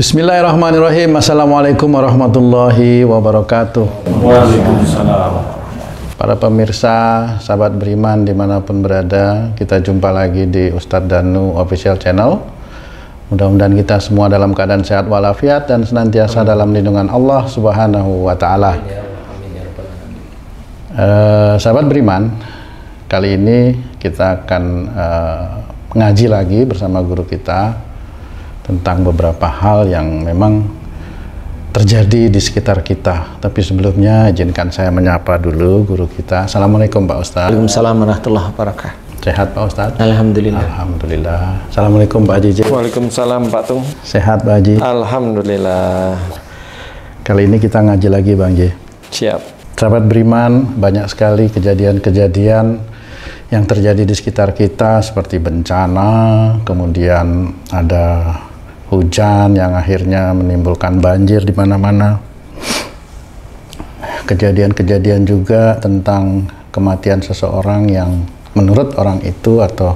Bismillahirrahmanirrahim. Assalamualaikum warahmatullahi wabarakatuh. Waalaikumsalam. Para pemirsa, sahabat beriman dimanapun berada, kita jumpa lagi di Ustadz Danu Official Channel. Mudah-mudahan kita semua dalam keadaan sehat walafiat dan senantiasa dalam lindungan Allah Subhanahu wa Ta'ala. Sahabat beriman, kali ini kita akan ngaji lagi bersama guru kita tentang beberapa hal yang memang terjadi di sekitar kita. Tapi sebelumnya izinkan saya menyapa dulu guru kita. Assalamualaikum Pak Ustadz. Waalaikumsalam warahmatullahi wabarakatuh. Sehat Pak Ustadz? Alhamdulillah. Alhamdulillah. Assalamualaikum Pak Haji. Waalaikumsalam Pak Tung. Sehat Pak Haji? Alhamdulillah. Kali ini kita ngaji lagi Bang Haji. Siap. Sahabat beriman, banyak sekali kejadian-kejadian yang terjadi di sekitar kita seperti bencana, kemudian ada hujan yang akhirnya menimbulkan banjir di mana-mana. Kejadian-kejadian juga tentang kematian seseorang yang menurut orang itu atau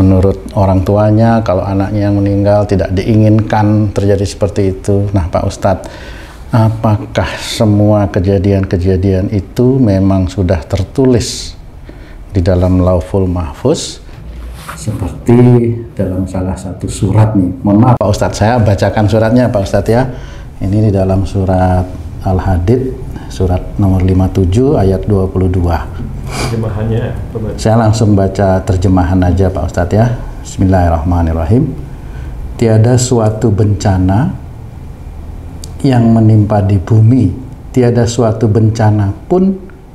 menurut orang tuanya, kalau anaknya yang meninggal tidak diinginkan terjadi seperti itu. Nah Pak Ustadz, apakah semua kejadian-kejadian itu memang sudah tertulis di dalam Lauhul Mahfuz seperti dalam salah satu surat nih? Mohon maaf Pak Ustadz, saya bacakan suratnya Pak Ustadz ya. Ini di dalam surat Al-Hadid, surat nomor 57 ayat 22. Terjemahannya. Saya langsung baca terjemahan aja Pak Ustadz ya. Bismillahirrahmanirrahim. Tiada suatu bencana yang menimpa di bumi, tiada suatu bencana pun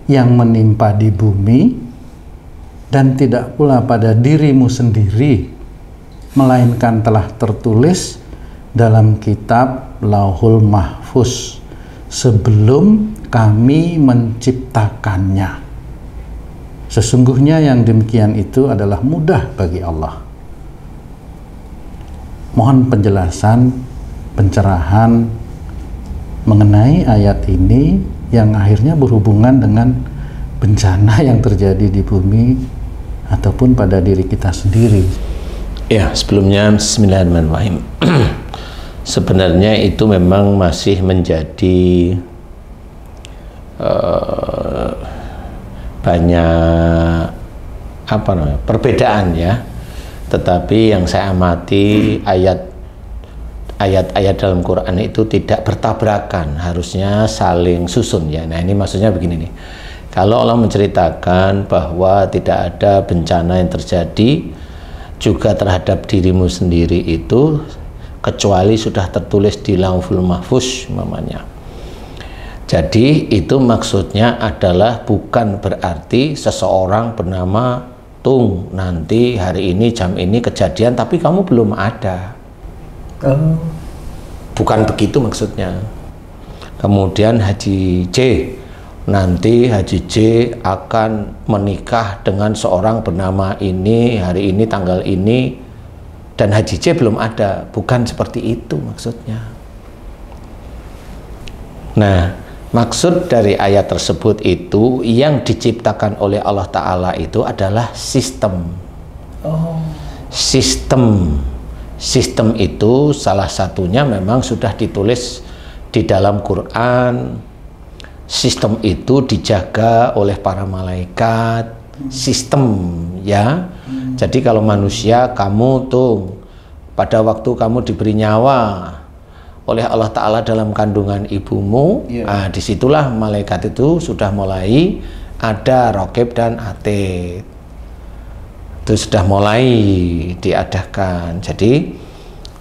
yang menimpa di bumi, dan tidak pula pada dirimu sendiri, melainkan telah tertulis dalam kitab Lauhul Mahfuz sebelum kami menciptakannya. Sesungguhnya yang demikian itu adalah mudah bagi Allah. Mohon penjelasan, pencerahan mengenai ayat ini yang akhirnya berhubungan dengan bencana yang terjadi di bumi ataupun pada diri kita sendiri. Ya, sebelumnya bismillahirrahmanirrahim. Sebenarnya itu memang masih menjadi banyak perbedaan ya. Tetapi yang saya amati ayat-ayat dalam Quran itu tidak bertabrakan, harusnya saling susun ya. Nah ini maksudnya begini nih. Kalau Allah menceritakan bahwa tidak ada bencana yang terjadi juga terhadap dirimu sendiri itu kecuali sudah tertulis di Lauhul Mahfuz namanya. Jadi itu maksudnya adalah bukan berarti seseorang bernama Tung nanti hari ini jam ini kejadian tapi kamu belum ada. Bukan begitu maksudnya. Kemudian Haji J, nanti Haji J akan menikah dengan seorang bernama ini, hari ini, tanggal ini, dan Haji J belum ada. Bukan seperti itu maksudnya. Nah, maksud dari ayat tersebut itu yang diciptakan oleh Allah Ta'ala itu adalah sistem. Sistem itu salah satunya memang sudah ditulis di dalam Quran. Sistem itu dijaga oleh para malaikat. Sistem ya. Jadi kalau manusia, kamu tuh pada waktu kamu diberi nyawa oleh Allah Ta'ala dalam kandungan ibumu, nah, disitulah malaikat itu sudah mulai ada raqib dan atid. Itu sudah mulai diadakan. Jadi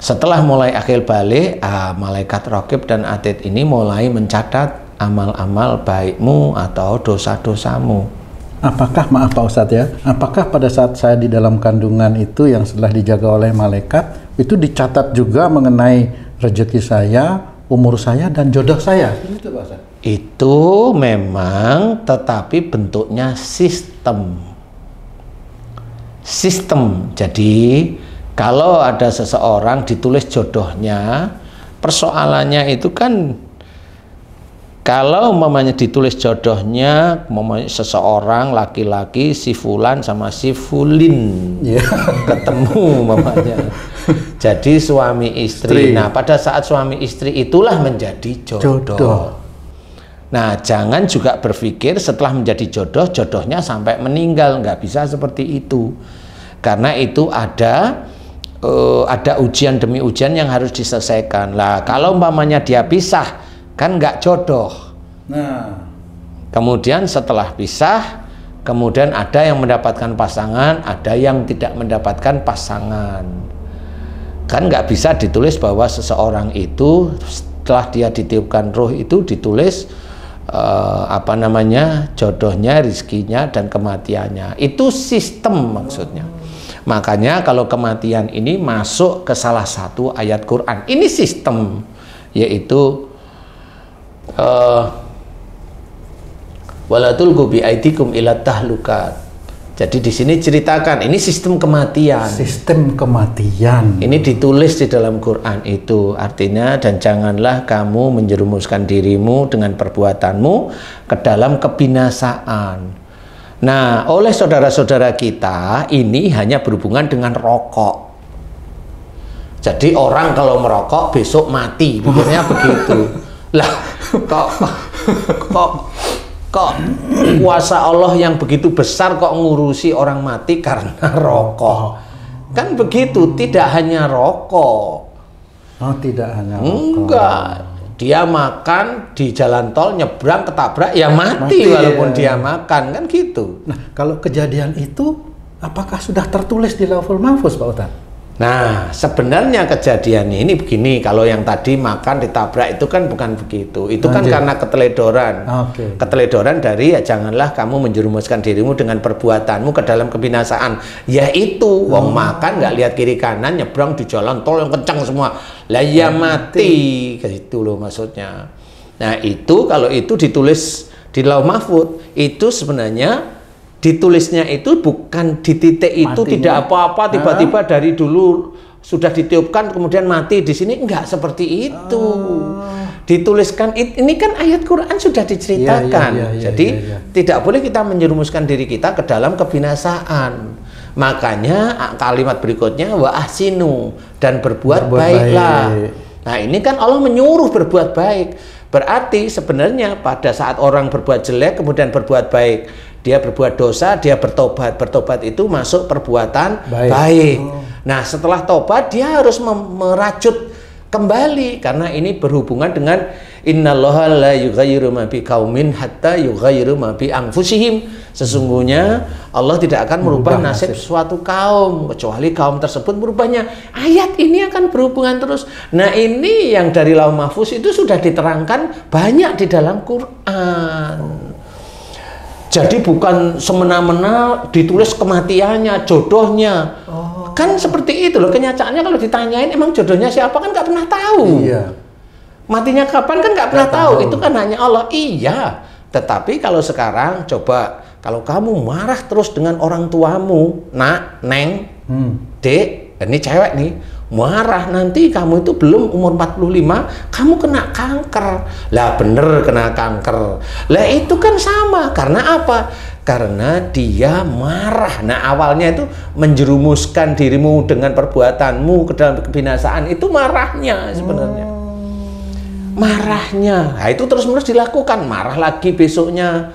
setelah mulai akil balik, malaikat raqib dan atid ini mulai mencatat amal-amal baikmu atau dosa-dosamu. Apakah, maaf Pak Ustadz ya, apakah pada saat saya di dalam kandungan itu yang setelah dijaga oleh malaikat itu dicatat juga mengenai rezeki saya, umur saya, dan jodoh saya? Itu Pak Ustadz? Itu memang, tetapi bentuknya sistem. Jadi kalau ada seseorang ditulis jodohnya, persoalannya itu kan Kalau umpamanya ditulis jodohnya, umpamanya seseorang laki-laki si fulan sama si fulin ketemu umpamanya. Jadi suami istri. Nah, pada saat suami istri itulah menjadi jodoh. Nah, jangan juga berpikir setelah menjadi jodoh, jodohnya sampai meninggal. Nggak bisa seperti itu. Karena itu ada ujian demi ujian yang harus diselesaikan. Lah, kalau umpamanya dia pisah, kan nggak jodoh. Nah, kemudian setelah pisah, kemudian ada yang mendapatkan pasangan, ada yang tidak mendapatkan pasangan. Kan nggak bisa ditulis bahwa seseorang itu setelah dia ditiupkan ruh itu ditulis jodohnya, rizkinya, dan kematiannya. Itu sistem maksudnya. Makanya kalau kematian ini masuk ke salah satu ayat Quran. Ini sistem, yaitu wala tulqu bi aidikum ila tahlukat. Jadi di sini ceritakan ini sistem kematian. Sistem kematian. Ini ditulis di dalam Quran itu. Artinya, dan janganlah kamu menjerumuskan dirimu dengan perbuatanmu ke dalam kebinasaan. Nah, oleh saudara-saudara kita ini hanya berhubungan dengan rokok. Jadi orang kalau merokok besok mati, pikirnya begitu. Lah, kok kuasa Allah yang begitu besar kok ngurusi orang mati karena rokok? Kan begitu, tidak hanya rokok. Oh, tidak hanya rokok. Enggak. Dia makan di jalan tol, nyebrang ketabrak ya mati walaupun dia makan, kan gitu. Nah, kalau kejadian itu apakah sudah tertulis di Lauhul Mahfuz, Pak Ustadz? Nah, sebenarnya kejadiannya ini begini, kalau yang tadi makan ditabrak itu kan bukan begitu. Itu kan karena keteledoran. Keteledoran dari ya janganlah kamu menjerumuskan dirimu dengan perbuatanmu ke dalam kebinasaan. Yaitu, wong makan nggak lihat kiri kanan, nyebrang di jalan tol yang kencang semua. Lah ya mati, gitu loh maksudnya. Nah, itu kalau itu ditulis di Lauh Mahfuz, itu sebenarnya ditulisnya itu bukan di titik itu matinya. Tidak apa-apa tiba-tiba dari dulu sudah ditiupkan kemudian mati di sini, enggak seperti itu. Dituliskan ini kan ayat Quran sudah diceritakan. Jadi tidak boleh kita menjerumuskan diri kita ke dalam kebinasaan. Makanya kalimat berikutnya wa ahsinu, dan berbuat baiklah. Nah, ini kan Allah menyuruh berbuat baik. Berarti sebenarnya pada saat orang berbuat jelek kemudian berbuat baik, dia berbuat dosa, dia bertobat. Bertobat itu masuk perbuatan baik. Nah, setelah tobat dia harus merajut kembali, karena ini berhubungan dengan innallaha la yughayyiru ma biqaumin hatta yughayyiru ma bi anfusihim. Sesungguhnya Allah tidak akan merubah nasib suatu kaum kecuali kaum tersebut merubahnya. Ayat ini akan berhubungan terus. Nah, ini yang dari Lauh Mahfuz itu sudah diterangkan banyak di dalam Quran. Jadi bukan semena-mena ditulis kematiannya, jodohnya. Kan seperti itu loh kenyataannya. Kalau ditanyain emang jodohnya siapa kan nggak pernah tahu. Iya. Matinya kapan kan nggak pernah tahu. Itu kan hanya Allah. Iya. Tetapi kalau sekarang coba, kalau kamu marah terus dengan orang tuamu, nak, neng, dek, ini cewek nih, marah, nanti kamu itu belum umur 45 kamu kena kanker. Lah bener kena kanker. Lah itu kan sama, karena apa? Karena dia marah. Nah, awalnya itu menjerumuskan dirimu dengan perbuatanmu ke dalam kebinasaan, itu marahnya sebenarnya. Marahnya. Nah, itu terus-menerus dilakukan, marah lagi besoknya.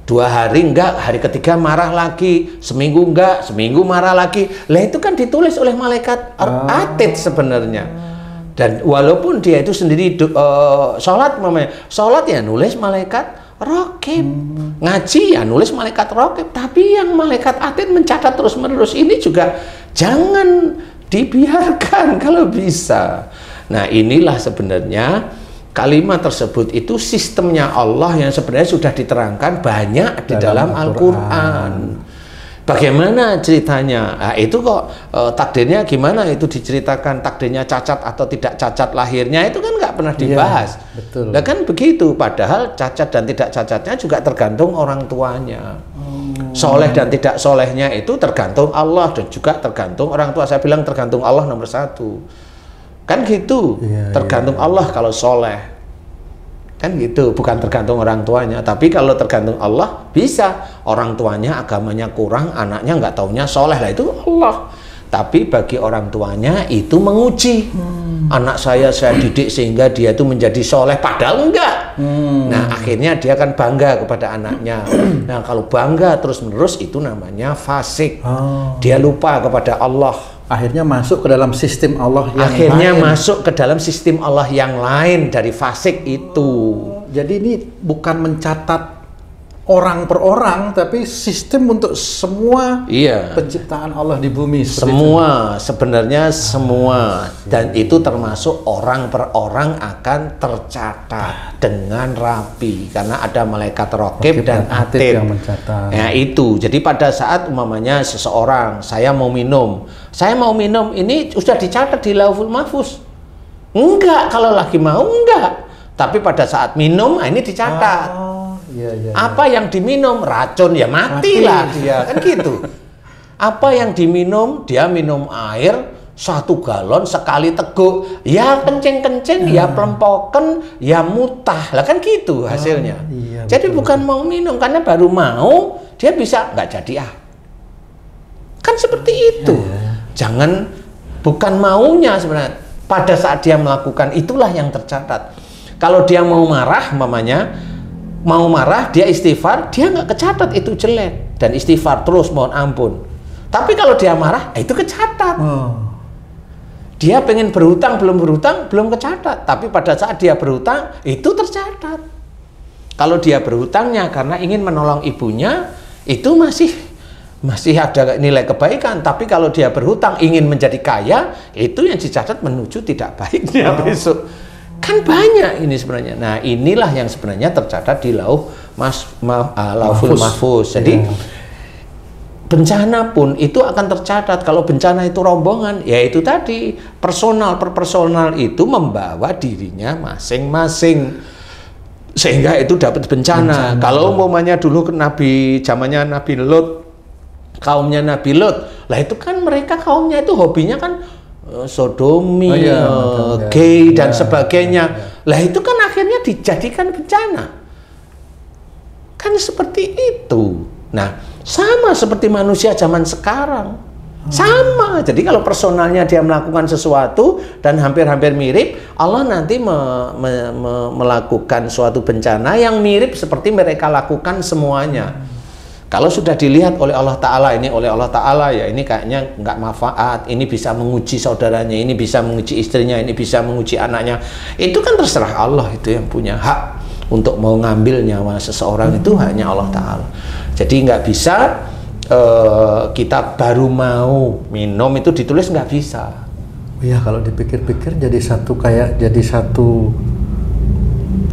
2 hari enggak, hari ketiga marah lagi, seminggu enggak, seminggu marah lagi. Lah itu kan ditulis oleh malaikat Atid sebenarnya. Dan walaupun dia itu sendiri sholat ya nulis malaikat Raqib, ngaji ya nulis malaikat Raqib. Tapi yang malaikat Atid mencatat terus-menerus ini juga jangan dibiarkan kalau bisa. Nah, inilah sebenarnya kalimat tersebut itu sistemnya Allah yang sebenarnya sudah diterangkan banyak di dalam Al-Quran. Bagaimana ceritanya? Nah, itu kok takdirnya gimana itu diceritakan, takdirnya cacat atau tidak cacat lahirnya itu kan nggak pernah dibahas. Iya, betul. Nah, kan begitu, padahal cacat dan tidak cacatnya juga tergantung orang tuanya. Soleh dan tidak solehnya itu tergantung Allah dan juga tergantung orang tua. Saya bilang tergantung Allah nomor 1. Kan gitu, tergantung Allah kalau soleh. Kan gitu, bukan tergantung orang tuanya. Tapi kalau tergantung Allah, bisa. Orang tuanya agamanya kurang, anaknya nggak taunya soleh, lah itu Allah. Tapi bagi orang tuanya itu menguji. Anak saya didik sehingga dia itu menjadi soleh, padahal enggak. Nah, akhirnya dia akan bangga kepada anaknya. Nah, kalau bangga terus-menerus itu namanya fasik. Dia lupa kepada Allah. Akhirnya masuk ke dalam sistem Allah yang Akhirnya lain. masuk ke dalam sistem Allah yang lain dari fasik itu. Jadi ini bukan mencatat orang per orang, tapi sistem untuk semua Iya. penciptaan Allah di bumi. seperti Semua, sebenarnya semua. Dan itu termasuk orang per orang akan tercatat dengan rapi. Karena ada malaikat raqib dan atid yang mencatat. Ya itu, jadi pada saat umpamanya seseorang, saya mau minum, ini sudah dicatat di Lauhul Mahfuz. Enggak, kalau lagi mau enggak. Tapi pada saat minum, ini dicatat. Iya. Apa yang diminum, racun, ya matilah dia, kan gitu. Apa yang diminum, dia minum air 1 galon sekali teguk, ya kencing-kencing, ya pelempoken, ya mutah, lah kan gitu hasilnya. Iya, Jadi betul, bukan mau minum, karena baru mau, dia bisa nggak jadi Kan seperti itu. Jangan, bukan maunya sebenarnya. Pada saat dia melakukan, itulah yang tercatat. Kalau dia mau marah, mau marah, dia istighfar, dia nggak kecatat itu jelek. Dan istighfar terus, mohon ampun. Tapi kalau dia marah, itu kecatat. Dia pengen berhutang, belum kecatat. Tapi pada saat dia berhutang, itu tercatat. Kalau dia berhutangnya karena ingin menolong ibunya, itu masih ada nilai kebaikan. Tapi kalau dia berhutang ingin menjadi kaya, itu yang dicatat menuju tidak baiknya besok. Kan banyak ini sebenarnya. Nah, inilah yang sebenarnya tercatat di Lauhul Mahfuz. Jadi bencana pun itu akan tercatat. Kalau bencana itu rombongan, ya itu tadi, personal per personal itu membawa dirinya masing-masing. Sehingga itu dapat bencana. Kalau umpamanya dulu zamannya Nabi Lut, kaumnya Nabi Lut, lah itu kan mereka kaumnya itu hobinya kan sodomi, gay dan sebagainya. Lah itu kan akhirnya dijadikan bencana. Kan seperti itu. Nah, sama seperti manusia zaman sekarang. Sama. Jadi kalau personalnya dia melakukan sesuatu dan hampir-hampir mirip, Allah nanti melakukan suatu bencana yang mirip seperti mereka lakukan semuanya. Kalau sudah dilihat oleh Allah Ta'ala, ya ini kayaknya nggak manfaat, ini bisa menguji saudaranya, ini bisa menguji istrinya, ini bisa menguji anaknya. Itu kan terserah Allah, itu yang punya hak untuk mau ngambil nyawa seseorang, itu hanya Allah Ta'ala. Jadi nggak bisa kita baru mau minum itu ditulis, nggak bisa. Iya, kalau dipikir-pikir jadi satu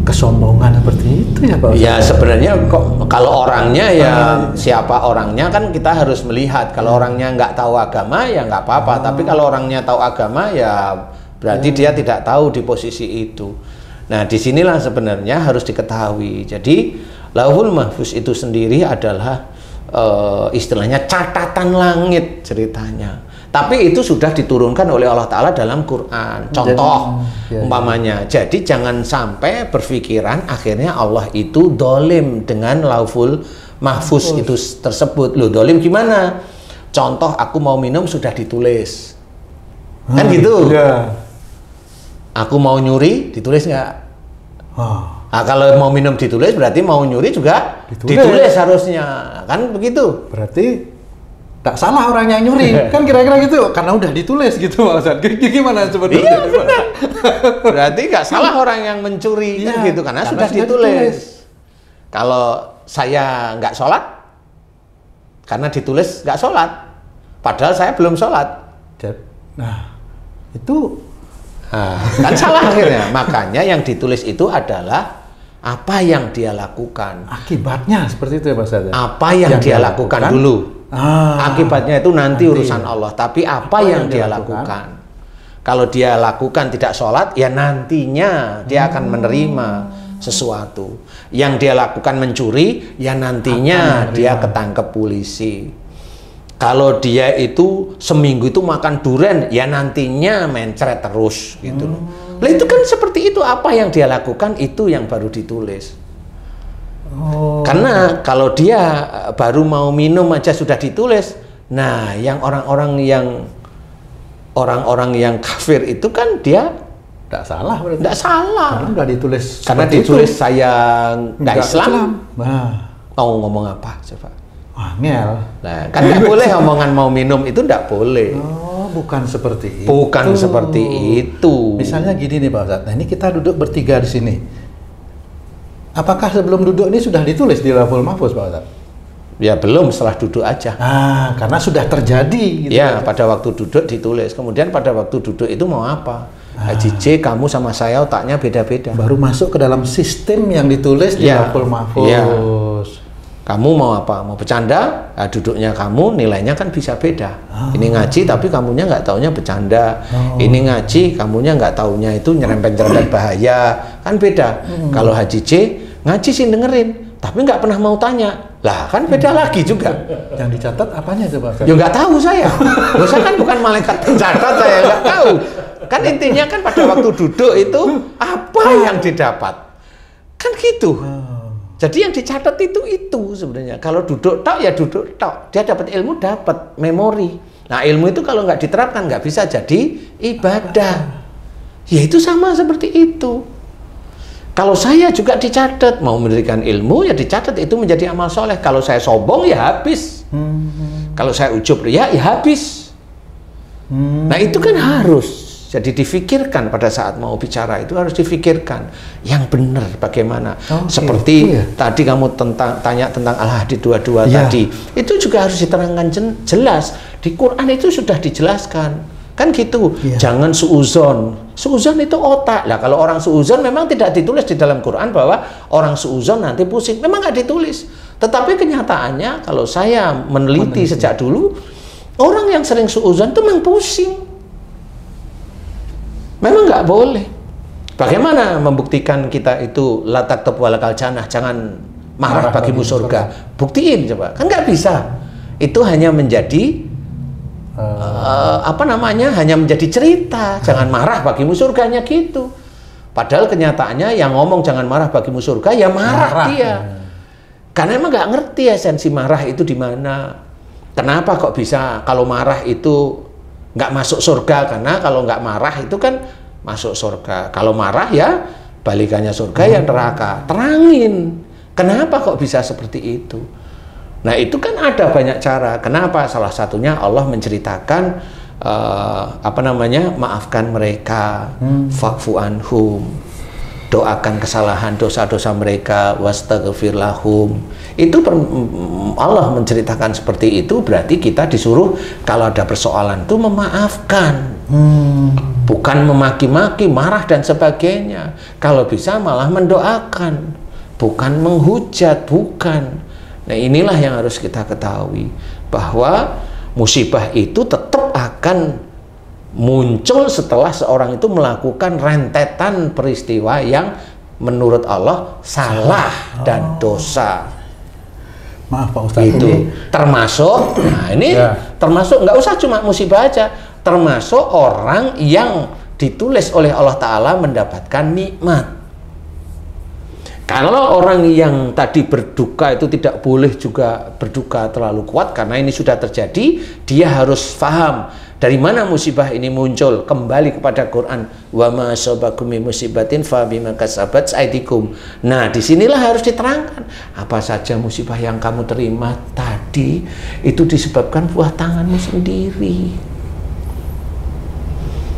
kesombongan seperti itu ya Pak. Ya sebenarnya kok kalau orangnya ya siapa orangnya kan kita harus melihat. Kalau orangnya nggak tahu agama ya nggak apa-apa. Tapi kalau orangnya tahu agama ya berarti dia tidak tahu di posisi itu. Nah disinilah sebenarnya harus diketahui. Jadi Lauhul Mahfuz itu sendiri adalah istilahnya catatan langit ceritanya. Tapi itu sudah diturunkan oleh Allah Ta'ala dalam Quran. Contoh, umpamanya. Jadi jangan sampai berpikiran akhirnya Allah itu dolim dengan Lauhul Mahfuz itu tersebut. Loh, dolim gimana? Contoh, aku mau minum sudah ditulis. Kan gitu? Iya. Aku mau nyuri, ditulis nggak? Nah, kalau mau minum ditulis, berarti mau nyuri juga ditulis harusnya. Kan begitu? Berarti tak salah orang yang nyuri, kan kira-kira gitu, karena udah ditulis gitu Pak Ustadz. Gimana sebetulnya? Iya benar. Berarti nggak salah orang yang mencuri kan gitu, karena sudah ditulis. Kalau saya nggak sholat, karena ditulis nggak sholat, padahal saya belum sholat. Nah, itu kan salah akhirnya. Makanya yang ditulis itu adalah apa yang dia lakukan. Akibatnya seperti itu ya Pak Ustadz. Apa yang dia lakukan dulu. Akibatnya itu nanti urusan Allah. Tapi apa yang dia lakukan? Kalau dia lakukan tidak sholat, ya nantinya dia akan menerima sesuatu. Yang dia lakukan mencuri, ya nantinya dia ketangkep polisi. Kalau dia itu seminggu itu makan durian, ya nantinya mencret terus gitu loh. Lah itu kan seperti itu, apa yang dia lakukan itu yang baru ditulis. Karena kalau dia baru mau minum aja sudah ditulis. Nah, yang orang-orang yang kafir itu kan dia Tidak salah berarti. tidak salah. Karena udah ditulis. Karena seperti ditulis itu. saya nggak Islam. Nah, Mau ngomong apa coba? angel. Nah, kan nggak boleh omongan mau minum itu nggak boleh. Oh, bukan seperti itu. Bukan seperti itu. Misalnya gini nih Pak Ustadz. Nah, ini kita duduk bertiga di sini. Apakah sebelum duduk ini sudah ditulis di Lauhul Mahfuz, Pak Ustadz? Ya belum, setelah duduk aja. Ah, karena sudah terjadi gitu. Ya, pada waktu duduk ditulis. Kemudian pada waktu duduk itu mau apa? Haji J, kamu sama saya otaknya beda-beda. Baru masuk ke dalam sistem yang ditulis di Ya, Lauhul Mahfuz. ya. Kamu mau apa? Mau bercanda? Nah, duduknya kamu nilainya kan bisa beda. Ini ngaji tapi kamunya nggak taunya bercanda. Ini ngaji kamunya nggak taunya itu nyerempet-nyerempet bahaya. Kan beda. Kalau Haji J ngaji sih dengerin, tapi nggak pernah mau tanya. Lah kan beda lagi juga. Yang dicatat apanya itu Pak Ustadz? Ya nggak tahu saya. Saya kan bukan malaikat pencatat, saya nggak tahu. Kan intinya kan pada waktu duduk itu apa yang didapat. Kan gitu. Jadi yang dicatat itu sebenarnya. Kalau duduk tok ya duduk tok. Dia dapat ilmu, dapat memori. Nah ilmu itu kalau nggak diterapkan nggak bisa jadi ibadah. Ya itu sama seperti itu. Kalau saya juga dicatat, mau memberikan ilmu ya dicatat itu menjadi amal soleh. Kalau saya sombong ya habis. Kalau saya ujub ya habis. Nah itu kan harus. Jadi difikirkan pada saat mau bicara itu harus difikirkan yang benar bagaimana. Seperti tadi kamu tanya tentang Al-Hadid 22 tadi. Itu juga harus diterangkan jelas. Di Quran itu sudah dijelaskan. Kan gitu. Jangan suuzon. Suuzon itu otak. Lah kalau orang suuzon memang tidak ditulis di dalam Quran bahwa orang suuzon nanti pusing. Memang nggak ditulis. Tetapi kenyataannya kalau saya meneliti sejak dulu, orang yang sering suuzon itu memang pusing. Memang nggak boleh. Bagaimana membuktikan kita itu latak tepwalakal janah, jangan marah bagimu surga? Buktiin coba. Kan nggak bisa. Itu hanya menjadi hanya menjadi cerita. Jangan marah bagimu surganya gitu. Padahal kenyataannya yang ngomong jangan marah bagimu surga ya marah dia. Karena emang nggak ngerti esensi marah itu di mana. Kenapa kok bisa kalau marah itu nggak masuk surga? Karena kalau nggak marah itu kan masuk surga. Kalau marah ya balikannya surga ya neraka. Terangin kenapa kok bisa seperti itu. Nah itu kan ada banyak cara. Kenapa? Salah satunya Allah menceritakan maafkan mereka, fa'fu anhum, doakan kesalahan dosa-dosa mereka, wastaghfir lahum. Itu Allah menceritakan seperti itu, berarti kita disuruh kalau ada persoalan itu memaafkan. Bukan memaki-maki, marah dan sebagainya. Kalau bisa malah mendoakan, bukan menghujat, bukan. Nah inilah yang harus kita ketahui, bahwa musibah itu tetap akan muncul setelah seorang itu melakukan rentetan peristiwa yang menurut Allah salah dan dosa. Maaf Pak Ustadz. Itu termasuk, nah ini termasuk nggak usah cuma musibah aja, termasuk orang yang ditulis oleh Allah Ta'ala mendapatkan nikmat. Kalau orang yang tadi berduka itu tidak boleh juga berduka terlalu kuat karena ini sudah terjadi, dia harus paham dari mana musibah ini muncul. Kembali kepada Quran, wa ma asabakum min musibatin fa bima kasabat aydikum. Nah, disinilah harus diterangkan apa saja musibah yang kamu terima tadi itu disebabkan buah tanganmu sendiri.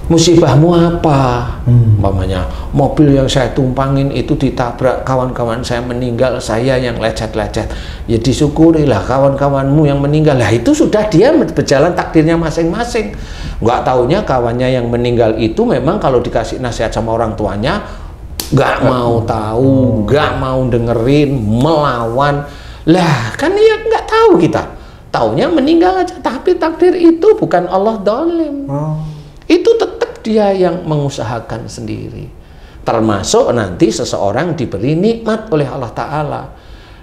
Musibahmu apa? Umpamanya mobil yang saya tumpangin itu ditabrak kawan-kawan saya meninggal, saya yang lecet-lecet. Ya disyukurilah kawan-kawanmu yang meninggal. Lah itu sudah dia berjalan takdirnya masing-masing. Nggak taunya kawannya yang meninggal itu memang kalau dikasih nasihat sama orang tuanya nggak mau tahu, nggak mau dengerin, melawan. Lah kan ya nggak tahu kita. Taunya meninggal aja, tapi takdir itu bukan Allah dolim. Itu tetap dia yang mengusahakan sendiri. Termasuk nanti seseorang diberi nikmat oleh Allah Ta'ala.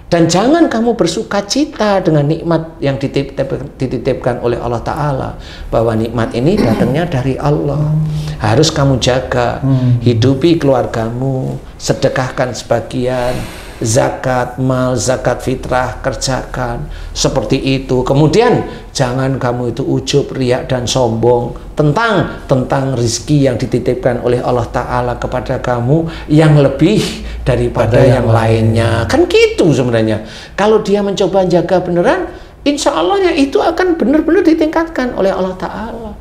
Dan jangan kamu bersuka cita dengan nikmat yang dititipkan oleh Allah Ta'ala. Bahwa nikmat ini datangnya dari Allah. Harus kamu jaga. Hidupi keluargamu. Sedekahkan sebagian. Zakat mal, zakat fitrah, kerjakan. Seperti itu. Kemudian jangan kamu itu ujub, riak, dan sombong tentang rizki yang dititipkan oleh Allah Ta'ala kepada kamu yang lebih daripada yang lainnya. Kan gitu sebenarnya. Kalau dia mencoba jaga beneran, insya Allah ya itu akan benar-benar ditingkatkan oleh Allah Ta'ala.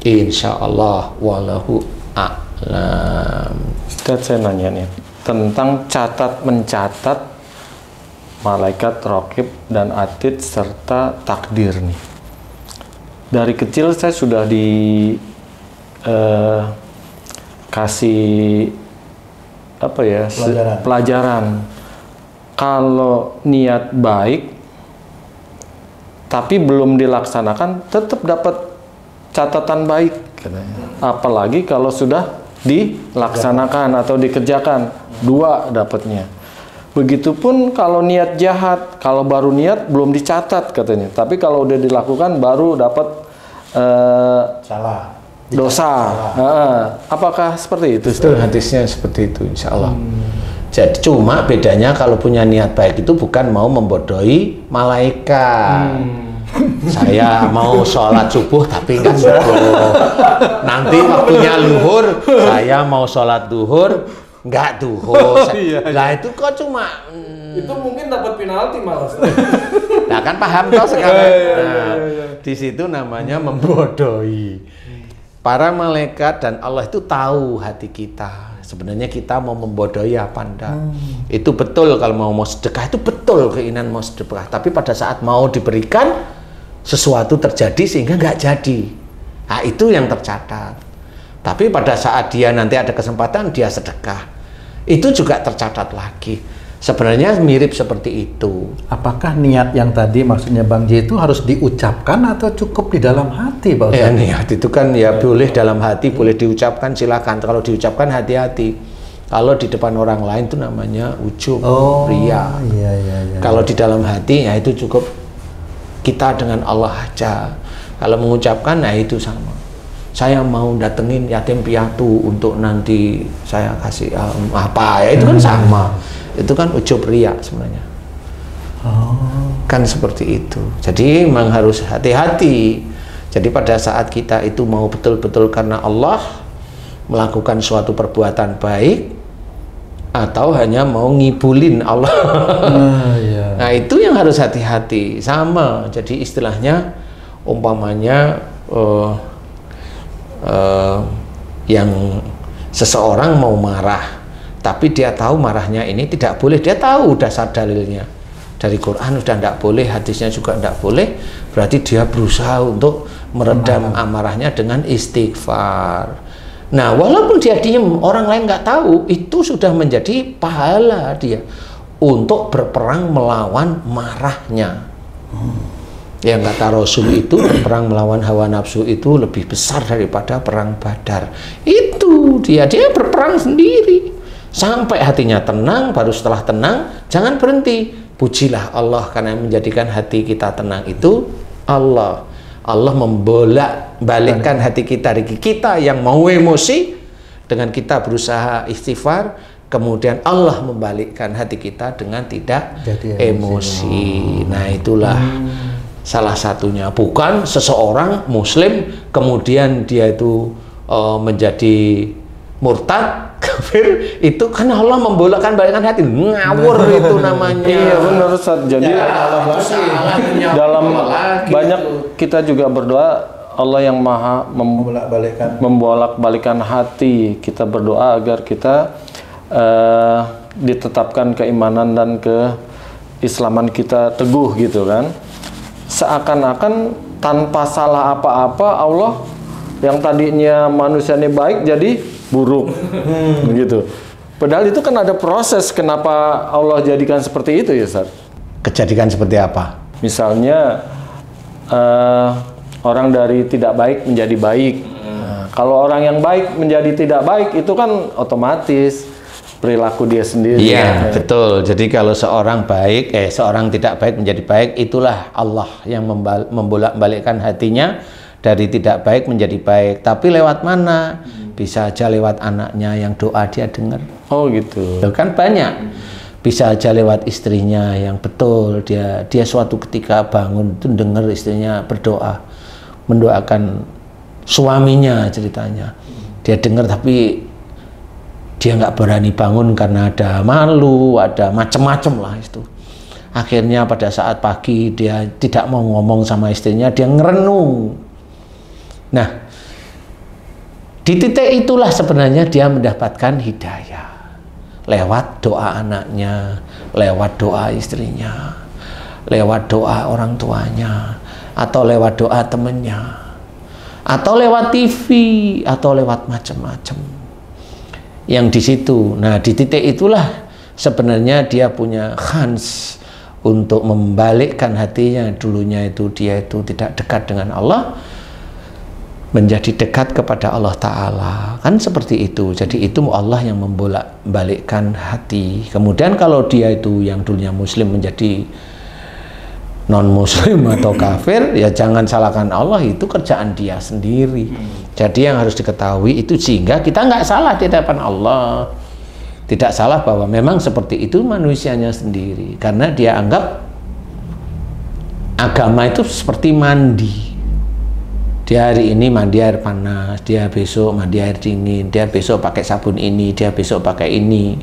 Insya Allah. Wallahu a'lam. Ustaz, saya nanya nih tentang mencatat malaikat raqib dan atid serta takdir nih. Dari kecil saya sudah kasih apa ya, pelajaran. Kalau niat baik tapi belum dilaksanakan tetap dapat catatan baik katanya. Apalagi kalau sudah dilaksanakan atau dikerjakan, 2 dapatnya. Begitupun kalau niat jahat, kalau baru niat belum dicatat katanya. Tapi kalau udah dilakukan baru dapat dosa. Apakah seperti itu? Betul, hadisnya seperti itu, insya Allah. Jadi cuma bedanya kalau punya niat baik itu bukan mau membodohi malaikat. Saya mau sholat subuh tapi nggak subuh. Nanti waktunya luhur, saya mau sholat duhur nggak duhur. Lah itu kok cuma itu mungkin dapat penalti malah. Nah kan paham toh sekarang. Di situ namanya membodohi. Para malaikat dan Allah itu tahu hati kita. Sebenarnya kita mau membodohi apa enggak. Itu betul kalau mau sedekah, itu betul keinginan mau sedekah. Tapi pada saat mau diberikan, sesuatu terjadi sehingga nggak jadi. Nah itu yang tercatat. Tapi pada saat dia nanti ada kesempatan, dia sedekah. Itu juga tercatat lagi. Sebenarnya mirip seperti itu. Apakah niat yang tadi maksudnya Bang J itu harus diucapkan atau cukup di dalam hati, Bang? Ya, niat itu kan ya boleh dalam hati, boleh diucapkan, silakan. Kalau diucapkan hati-hati. Kalau di depan orang lain itu namanya ujub, riya. Kalau di dalam hati ya itu cukup kita dengan Allah aja. Kalau mengucapkan, nah itu sama. Saya mau datengin yatim piatu untuk nanti saya kasih apa ya, itu kan sama. Itu kan ujub riya sebenarnya. Kan seperti itu. Jadi memang harus hati-hati. Jadi pada saat kita itu mau betul-betul karena Allah melakukan suatu perbuatan baik atau hanya mau ngibulin Allah. Nah itu yang harus hati-hati. Sama. Jadi istilahnya umpamanya yang seseorang mau marah tapi dia tahu marahnya ini tidak boleh, dia tahu dasar dalilnya dari Quran sudah tidak boleh, hadisnya juga tidak boleh, berarti dia berusaha untuk meredam amarahnya dengan istighfar. Nah walaupun dia diem, orang lain nggak tahu, itu sudah menjadi pahala dia untuk berperang melawan marahnya. Yang kata Rasul itu perang melawan hawa nafsu itu lebih besar daripada perang Badar. Itu dia berperang sendiri sampai hatinya tenang. Baru setelah tenang jangan berhenti, pujilah Allah karena menjadikan hati kita tenang itu Allah. Allah membolak-balikkan hati kita dari kita yang mau emosi dengan kita berusaha istighfar, kemudian Allah membalikkan hati kita dengan tidak emosi. Nah itulah salah satunya. Bukan seseorang muslim kemudian dia itu menjadi murtad, kafir, itu kan Allah membolak-balikkan hati, ngawur itu namanya. Iya benar Ustaz. Jadi dalam banyak kita juga berdoa, Allah yang maha membolak-balikkan hati. Kita berdoa agar kita ditetapkan keimanan dan keislaman kita teguh gitu kan. Seakan-akan tanpa salah apa-apa Allah yang tadinya manusianya baik jadi buruk gitu. Padahal itu kan ada proses kenapa Allah jadikan seperti itu ya Ustaz. Kejadian seperti apa? Misalnya orang dari tidak baik menjadi baik. Kalau orang yang baik menjadi tidak baik itu kan otomatis perilaku dia sendiri. Iya, betul. Jadi kalau seorang seorang tidak baik menjadi baik, itulah Allah yang membolak-balikkan hatinya dari tidak baik menjadi baik. Tapi lewat mana? Bisa aja lewat anaknya yang doa dia dengar. Oh gitu. Kan banyak. Bisa aja lewat istrinya yang betul dia suatu ketika bangun itu dengar istrinya berdoa, mendoakan suaminya ceritanya. Dia dengar tapi dia nggak berani bangun karena ada malu, ada macem-macem lah itu. Akhirnya pada saat pagi dia tidak mau ngomong sama istrinya, dia ngerenung. Nah, di titik itulah sebenarnya dia mendapatkan hidayah. Lewat doa anaknya, lewat doa istrinya, lewat doa orang tuanya, atau lewat doa temennya, atau lewat TV, atau lewat macam-macam. Yang di situ, nah di titik itulah sebenarnya dia punya khans untuk membalikkan hatinya. Dulunya itu dia itu tidak dekat dengan Allah, menjadi dekat kepada Allah Ta'ala, kan seperti itu. Jadi itu Allah yang membolak-balikkan hati. Kemudian kalau dia itu yang dulunya muslim menjadi non-muslim atau kafir, ya jangan salahkan Allah, itu kerjaan dia sendiri. Jadi yang harus diketahui itu, sehingga kita nggak salah di hadapan Allah. Tidak salah bahwa memang seperti itu manusianya sendiri, karena dia anggap agama itu seperti mandi. Dia hari ini mandi air panas, dia besok mandi air dingin, dia besok pakai sabun ini, dia besok pakai ini.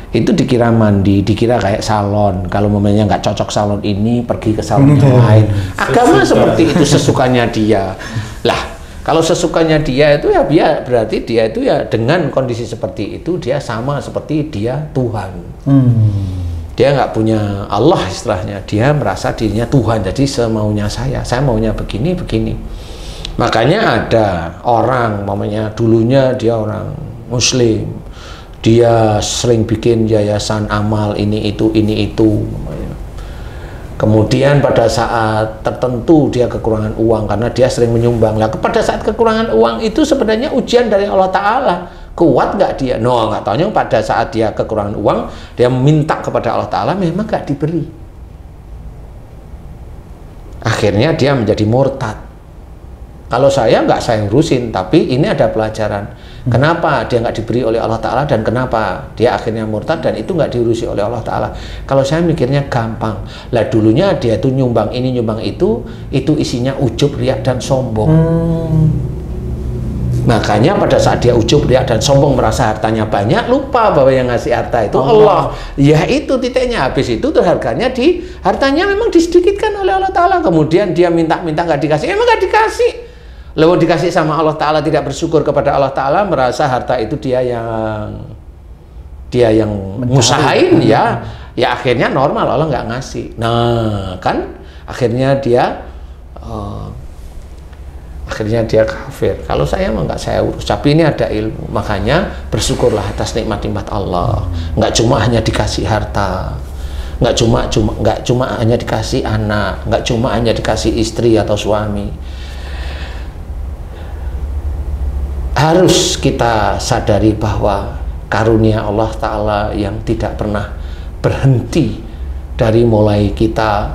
Itu dikira mandi, dikira kayak salon. Kalau momennya nggak cocok salon ini, pergi ke salon yang lain. Agama seperti itu, sesukanya dia. Lah, kalau sesukanya dia itu ya berarti dia itu ya dengan kondisi seperti itu dia sama seperti dia Tuhan. Dia nggak punya Allah istilahnya, dia merasa dirinya Tuhan. Jadi semaunya saya maunya begini. Makanya ada orang, mamanya dulunya dia orang Muslim, dia sering bikin yayasan amal ini itu. Kemudian pada saat tertentu dia kekurangan uang karena dia sering menyumbang. Lah pada saat kekurangan uang itu sebenarnya ujian dari Allah Ta'ala. Kuat nggak dia? No, nggak taunya pada saat dia kekurangan uang, dia minta kepada Allah Ta'ala, memang nggak diberi. Akhirnya dia menjadi murtad. Kalau saya nggak saya urusin, tapi ini ada pelajaran. Kenapa dia nggak diberi oleh Allah Ta'ala dan kenapa dia akhirnya murtad dan itu nggak diurusi oleh Allah Ta'ala. Kalau saya mikirnya gampang. Lah dulunya dia tuh nyumbang ini, nyumbang itu isinya ujub, riak, dan sombong. Makanya pada saat dia ujub, riak, dan sombong, merasa hartanya banyak, lupa bahwa yang ngasih harta itu Allah. Ya itu titiknya. Habis itu tuh hartanya memang disedikitkan oleh Allah Ta'ala. Kemudian dia minta nggak dikasih, emang nggak dikasih. Lalu dikasih sama Allah Ta'ala, tidak bersyukur kepada Allah Ta'ala, merasa harta itu dia yang ngusahain, ya akhirnya normal, Allah nggak ngasih. Nah kan akhirnya dia kafir. Kalau saya mah nggak saya urus, tapi ini ada ilmu, makanya bersyukurlah atas nikmat-nikmat Allah. Nggak cuma hanya dikasih harta, nggak cuma hanya dikasih anak, nggak cuma hanya dikasih istri atau suami. Harus kita sadari bahwa karunia Allah Ta'ala yang tidak pernah berhenti dari mulai kita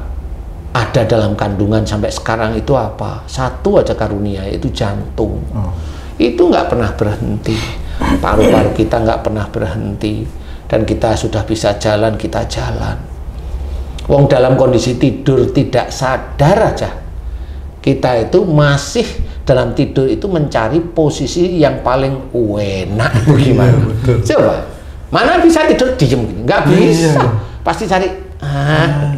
ada dalam kandungan sampai sekarang itu apa? Satu aja karunia, yaitu jantung. Itu nggak pernah berhenti. Paru-paru kita nggak pernah berhenti. Dan kita sudah bisa jalan, kita jalan. Wong dalam kondisi tidur tidak sadar aja, kita itu masih dalam tidur itu mencari posisi yang paling enak. Gimana? Coba, mana bisa tidur diem gini? Nggak bisa. Pasti cari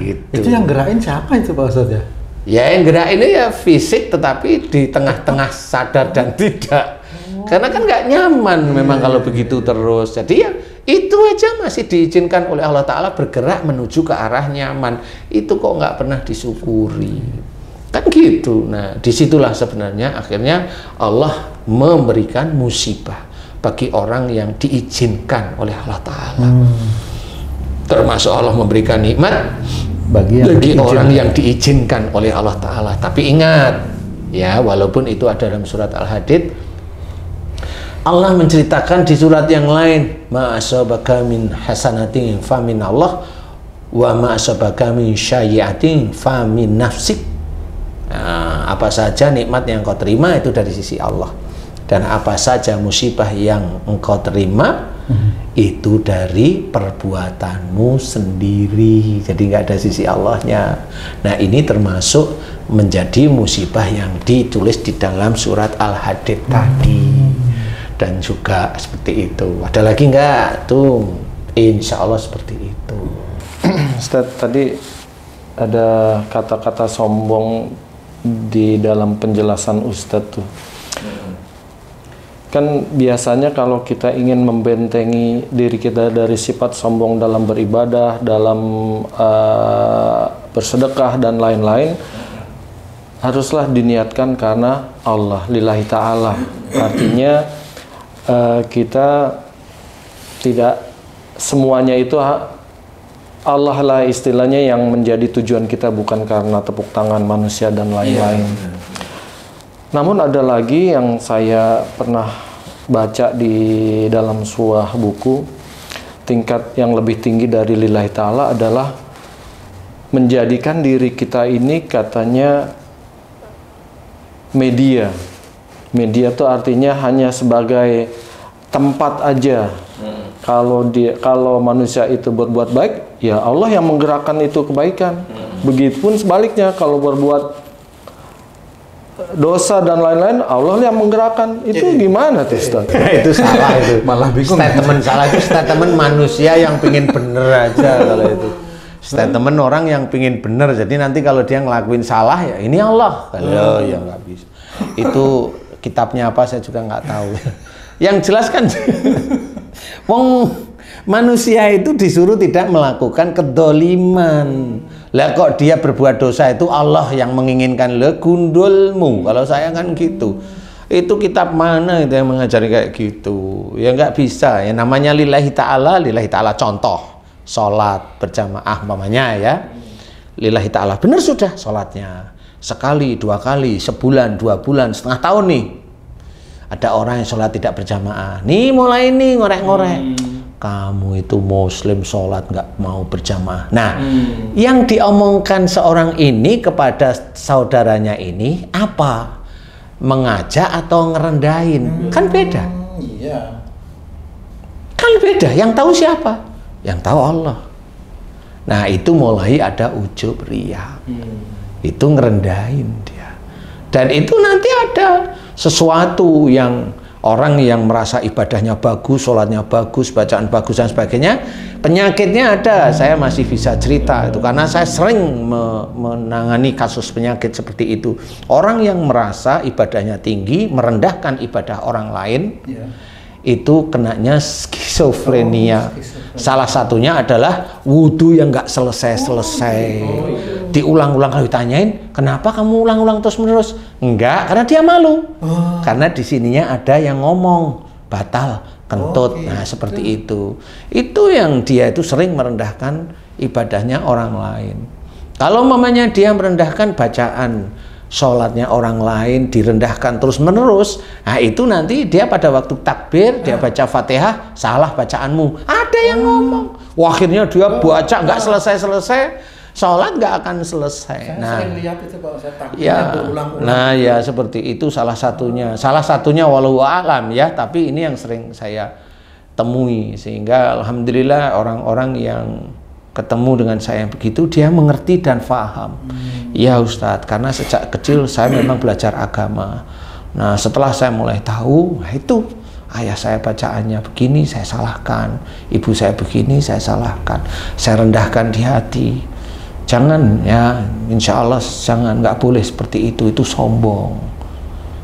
gitu. Itu yang gerakin siapa itu Pak Ustadz ya? Ya yang gerakin ya fisik, tetapi di tengah-tengah sadar dan tidak. Karena kan nggak nyaman memang kalau begitu terus. Jadi ya itu aja masih diizinkan oleh Allah Ta'ala bergerak menuju ke arah nyaman. Itu kok nggak pernah disyukuri. Kan gitu. Nah disitulah sebenarnya akhirnya Allah memberikan musibah bagi orang yang diizinkan oleh Allah Ta'ala. Termasuk Allah memberikan nikmat bagi orang yang diizinkan oleh Allah Ta'ala. Tapi ingat ya, walaupun itu ada dalam surat Al-Hadid, Allah menceritakan di surat yang lain, ma asabaka min hasanatin fa min Allah wa ma asabaka min sayyi'atin fa min nafsik. Nah, apa saja nikmat yang kau terima itu dari sisi Allah, dan apa saja musibah yang engkau terima itu dari perbuatanmu sendiri, jadi nggak ada sisi Allahnya. Nah, ini termasuk menjadi musibah yang ditulis di dalam surat Al-Hadid tadi. Dan juga seperti itu. Ada lagi nggak tuh? Insya Allah seperti itu. Ustaz, tadi ada kata-kata sombong di dalam penjelasan Ustaz tuh. Kan biasanya kalau kita ingin membentengi diri kita dari sifat sombong dalam beribadah, dalam bersedekah dan lain-lain, haruslah diniatkan karena Allah, lillahi ta'ala. Artinya kita tidak semuanya itu Allah lah istilahnya yang menjadi tujuan kita, bukan karena tepuk tangan manusia dan lain-lain. Namun ada lagi yang saya pernah baca di dalam sebuah buku, tingkat yang lebih tinggi dari lillahi ta'ala adalah menjadikan diri kita ini katanya media. Media itu artinya hanya sebagai tempat aja. Kalau manusia itu berbuat baik, ya Allah yang menggerakkan itu kebaikan. Begitupun sebaliknya, kalau berbuat dosa dan lain-lain, Allah yang menggerakkan. Itu gimana tuh, Ustaz? Itu salah itu. Malah bingung. Statement salah itu statement manusia yang pingin bener aja kalau itu. Statement orang yang pingin bener. Jadi nanti kalau dia ngelakuin salah, ya ini Allah. Kalau ya nggak bisa. Itu kitabnya apa saya juga nggak tahu. Yang jelas kan wong manusia itu disuruh tidak melakukan kedoliman. Lah kok dia berbuat dosa itu Allah yang menginginkan, le gundulmu. Kalau saya kan gitu. Itu kitab mana itu yang mengajari kayak gitu? Ya nggak bisa. Ya namanya lillahi ta'ala contoh. Sholat berjamaah mamanya ya. Lillahi ta'ala. Benar sudah sholatnya. Sekali, 2 kali, sebulan, 2 bulan, setengah tahun nih. Ada orang yang sholat tidak berjamaah. Nih mulai nih ngorek-ngorek. Kamu itu muslim sholat nggak mau berjamaah. Nah, yang diomongkan seorang ini kepada saudaranya ini apa? Mengajak atau ngerendahin? Kan beda. Iya. Kan beda. Yang tahu siapa? Yang tahu Allah. Nah, itu mulai ada ujub riya. Itu ngerendahin dia. Dan itu nanti ada sesuatu yang orang yang merasa ibadahnya bagus, sholatnya bagus, bacaan bagus dan sebagainya, penyakitnya ada. Saya masih bisa cerita itu karena saya sering menangani kasus penyakit seperti itu. Orang yang merasa ibadahnya tinggi, merendahkan ibadah orang lain, itu kenanya skizofrenia. Salah satunya adalah wudhu yang nggak selesai-selesai. Diulang-ulang, kalau ditanyain, kenapa kamu ulang-ulang terus-menerus? Enggak, karena dia malu. Karena di sininya ada yang ngomong, batal, kentut. Nah, seperti itu. Itu yang dia itu sering merendahkan ibadahnya orang lain. Kalau mamanya dia merendahkan bacaan sholatnya orang lain, direndahkan terus-menerus, nah itu nanti dia pada waktu takbir, dia baca Fatihah, salah bacaanmu. Ada yang ngomong. Wah, akhirnya dia baca nggak selesai-selesai, sholat nggak akan selesai. Saya sering lihat itu kalau saya takbir ya, berulang-ulang. nah ya seperti itu salah satunya walau alam ya, tapi ini yang sering saya temui, sehingga alhamdulillah orang-orang yang ketemu dengan saya yang begitu, dia mengerti dan paham. Ya Ustadz, karena sejak kecil saya memang belajar agama. Nah setelah saya mulai tahu, nah itu ayah saya bacaannya begini, saya salahkan. Ibu saya begini, saya salahkan. Saya rendahkan di hati. Jangan ya, insya Allah jangan, nggak boleh seperti itu sombong.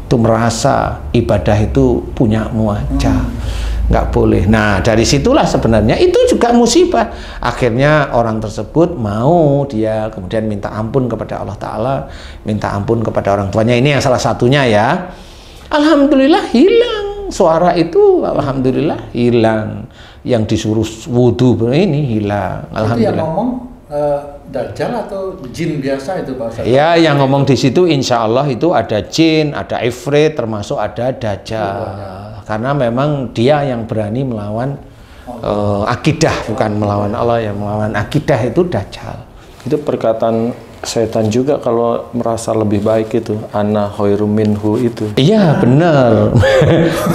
Itu merasa ibadah itu punyamu aja. Nggak boleh. Nah dari situlah sebenarnya itu juga musibah. Akhirnya orang tersebut mau dia kemudian minta ampun kepada Allah Ta'ala, minta ampun kepada orang tuanya. Ini yang salah satunya ya. Alhamdulillah hilang suara itu, alhamdulillah hilang. Yang disuruh wudhu ini hilang. Alhamdulillah. Itu yang ngomong Dajjal atau jin biasa itu Pak Ustaz? Ya, yang ngomong di situ insya Allah itu ada jin, ada ifrit, termasuk ada Dajjal. karena memang dia yang berani melawan akidah, bukan melawan Allah, yang melawan akidah itu Dajjal. Itu perkataan setan juga kalau merasa lebih baik itu, ana khairum minhu itu. Iya benar.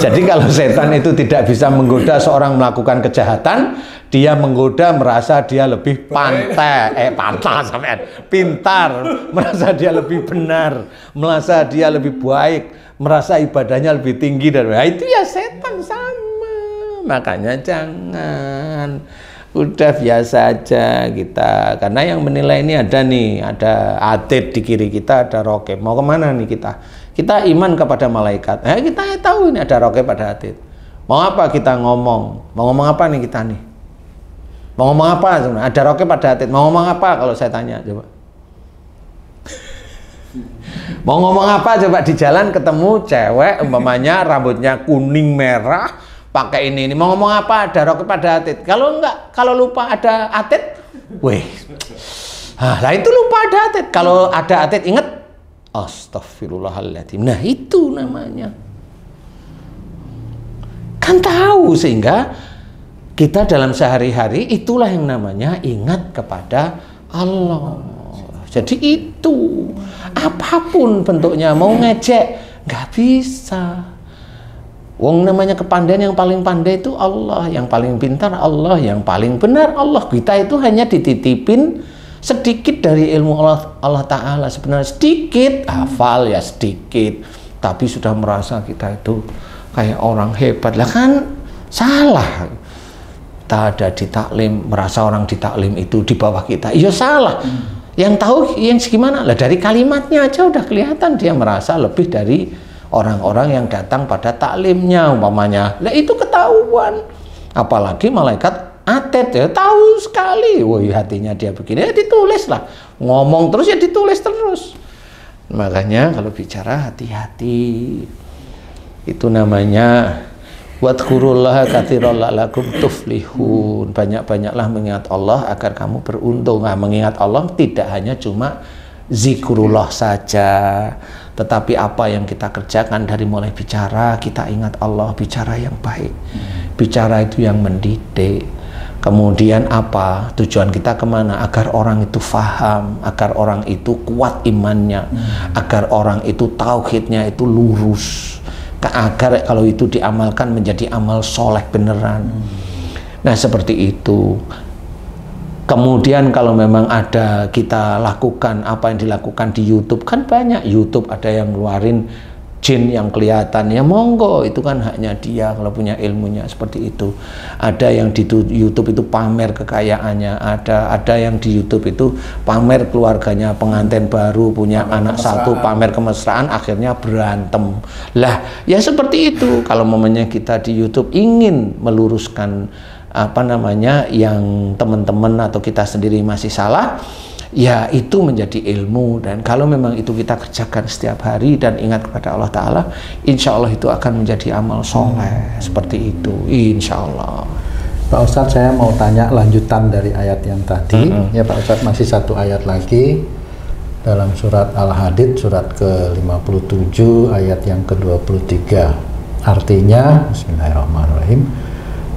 Jadi kalau setan itu tidak bisa menggoda seorang melakukan kejahatan, dia menggoda merasa dia lebih pintar, merasa dia lebih benar, merasa dia lebih baik, merasa ibadahnya lebih tinggi dan itu ya setan sama. Makanya jangan, udah biasa aja kita, karena yang menilai ini ada nih, ada Atid di kiri kita, ada Rokib. Mau kemana nih kita iman kepada malaikat, kita tahu ini ada Rokib, ada Atid. Mau apa kita ngomong, mau ngomong apa nih kita nih, mau ngomong apa sebenarnya? Ada Rokib, ada Atid, mau ngomong apa kalau saya tanya, coba mau ngomong apa coba, di jalan ketemu cewek umpamanya rambutnya kuning merah pakai ini mau ngomong apa, ada Rokib, ada Atid. Kalau enggak, kalau lupa ada Atid, lah itu lupa ada Atid. Kalau ada Atid inget, astagfirullahaladzim. Nah itu namanya kan tahu, sehingga kita dalam sehari-hari itulah yang namanya ingat kepada Allah. Jadi itu apapun bentuknya, mau ngejek nggak bisa. Wong namanya kepandaian, yang paling pandai itu Allah, yang paling pintar Allah, yang paling benar Allah. Kita itu hanya dititipin sedikit dari ilmu Allah Ta'ala. Sebenarnya sedikit, hafal ya sedikit, tapi sudah merasa kita itu kayak orang hebat. Lah kan salah. Kita ada di taklim, merasa orang di taklim itu di bawah kita, iya salah. Yang tahu yang gimana? Lah dari kalimatnya aja udah kelihatan dia merasa lebih dari orang-orang yang datang pada taklimnya umpamanya. Lah itu ketahuan. Apalagi malaikat Atid ya tahu sekali. Woi hatinya dia begini, ya ditulis lah. Ngomong terus ya ditulis terus. Makanya kalau bicara hati-hati. Itu namanya wadhkurullaha katsiran la'allakum tuflihun. Banyak-banyaklah mengingat Allah agar kamu beruntung. Nah, mengingat Allah tidak hanya cuma zikrullah saja, tetapi apa yang kita kerjakan dari mulai bicara, kita ingat Allah, bicara yang baik, bicara itu yang mendidik. Kemudian apa tujuan kita kemana? Agar orang itu faham, agar orang itu kuat imannya, agar orang itu tauhidnya itu lurus, agar kalau itu diamalkan menjadi amal soleh beneran. Nah seperti itu. Kemudian kalau memang ada kita lakukan apa yang dilakukan di YouTube, kan banyak YouTube ada yang ngeluarin jin yang kelihatan, ya monggo, itu kan haknya dia kalau punya ilmunya seperti itu. Ada yang di YouTube itu pamer kekayaannya, ada yang di YouTube itu pamer keluarganya, pengantin baru punya anak satu, pamer kemesraan, akhirnya berantem. Lah ya seperti itu. Kalau momennya kita di YouTube ingin meluruskan apa namanya yang teman-teman atau kita sendiri masih salah, ya itu menjadi ilmu. Dan kalau memang itu kita kerjakan setiap hari dan ingat kepada Allah Ta'ala, insya Allah itu akan menjadi amal soleh. Seperti itu insya Allah. Pak Ustadz, saya mau tanya lanjutan dari ayat yang tadi. Ya Pak Ustadz, masih satu ayat lagi dalam surat Al-Hadid, surat ke-57 ayat yang ke-23. Artinya, bismillahirrahmanirrahim,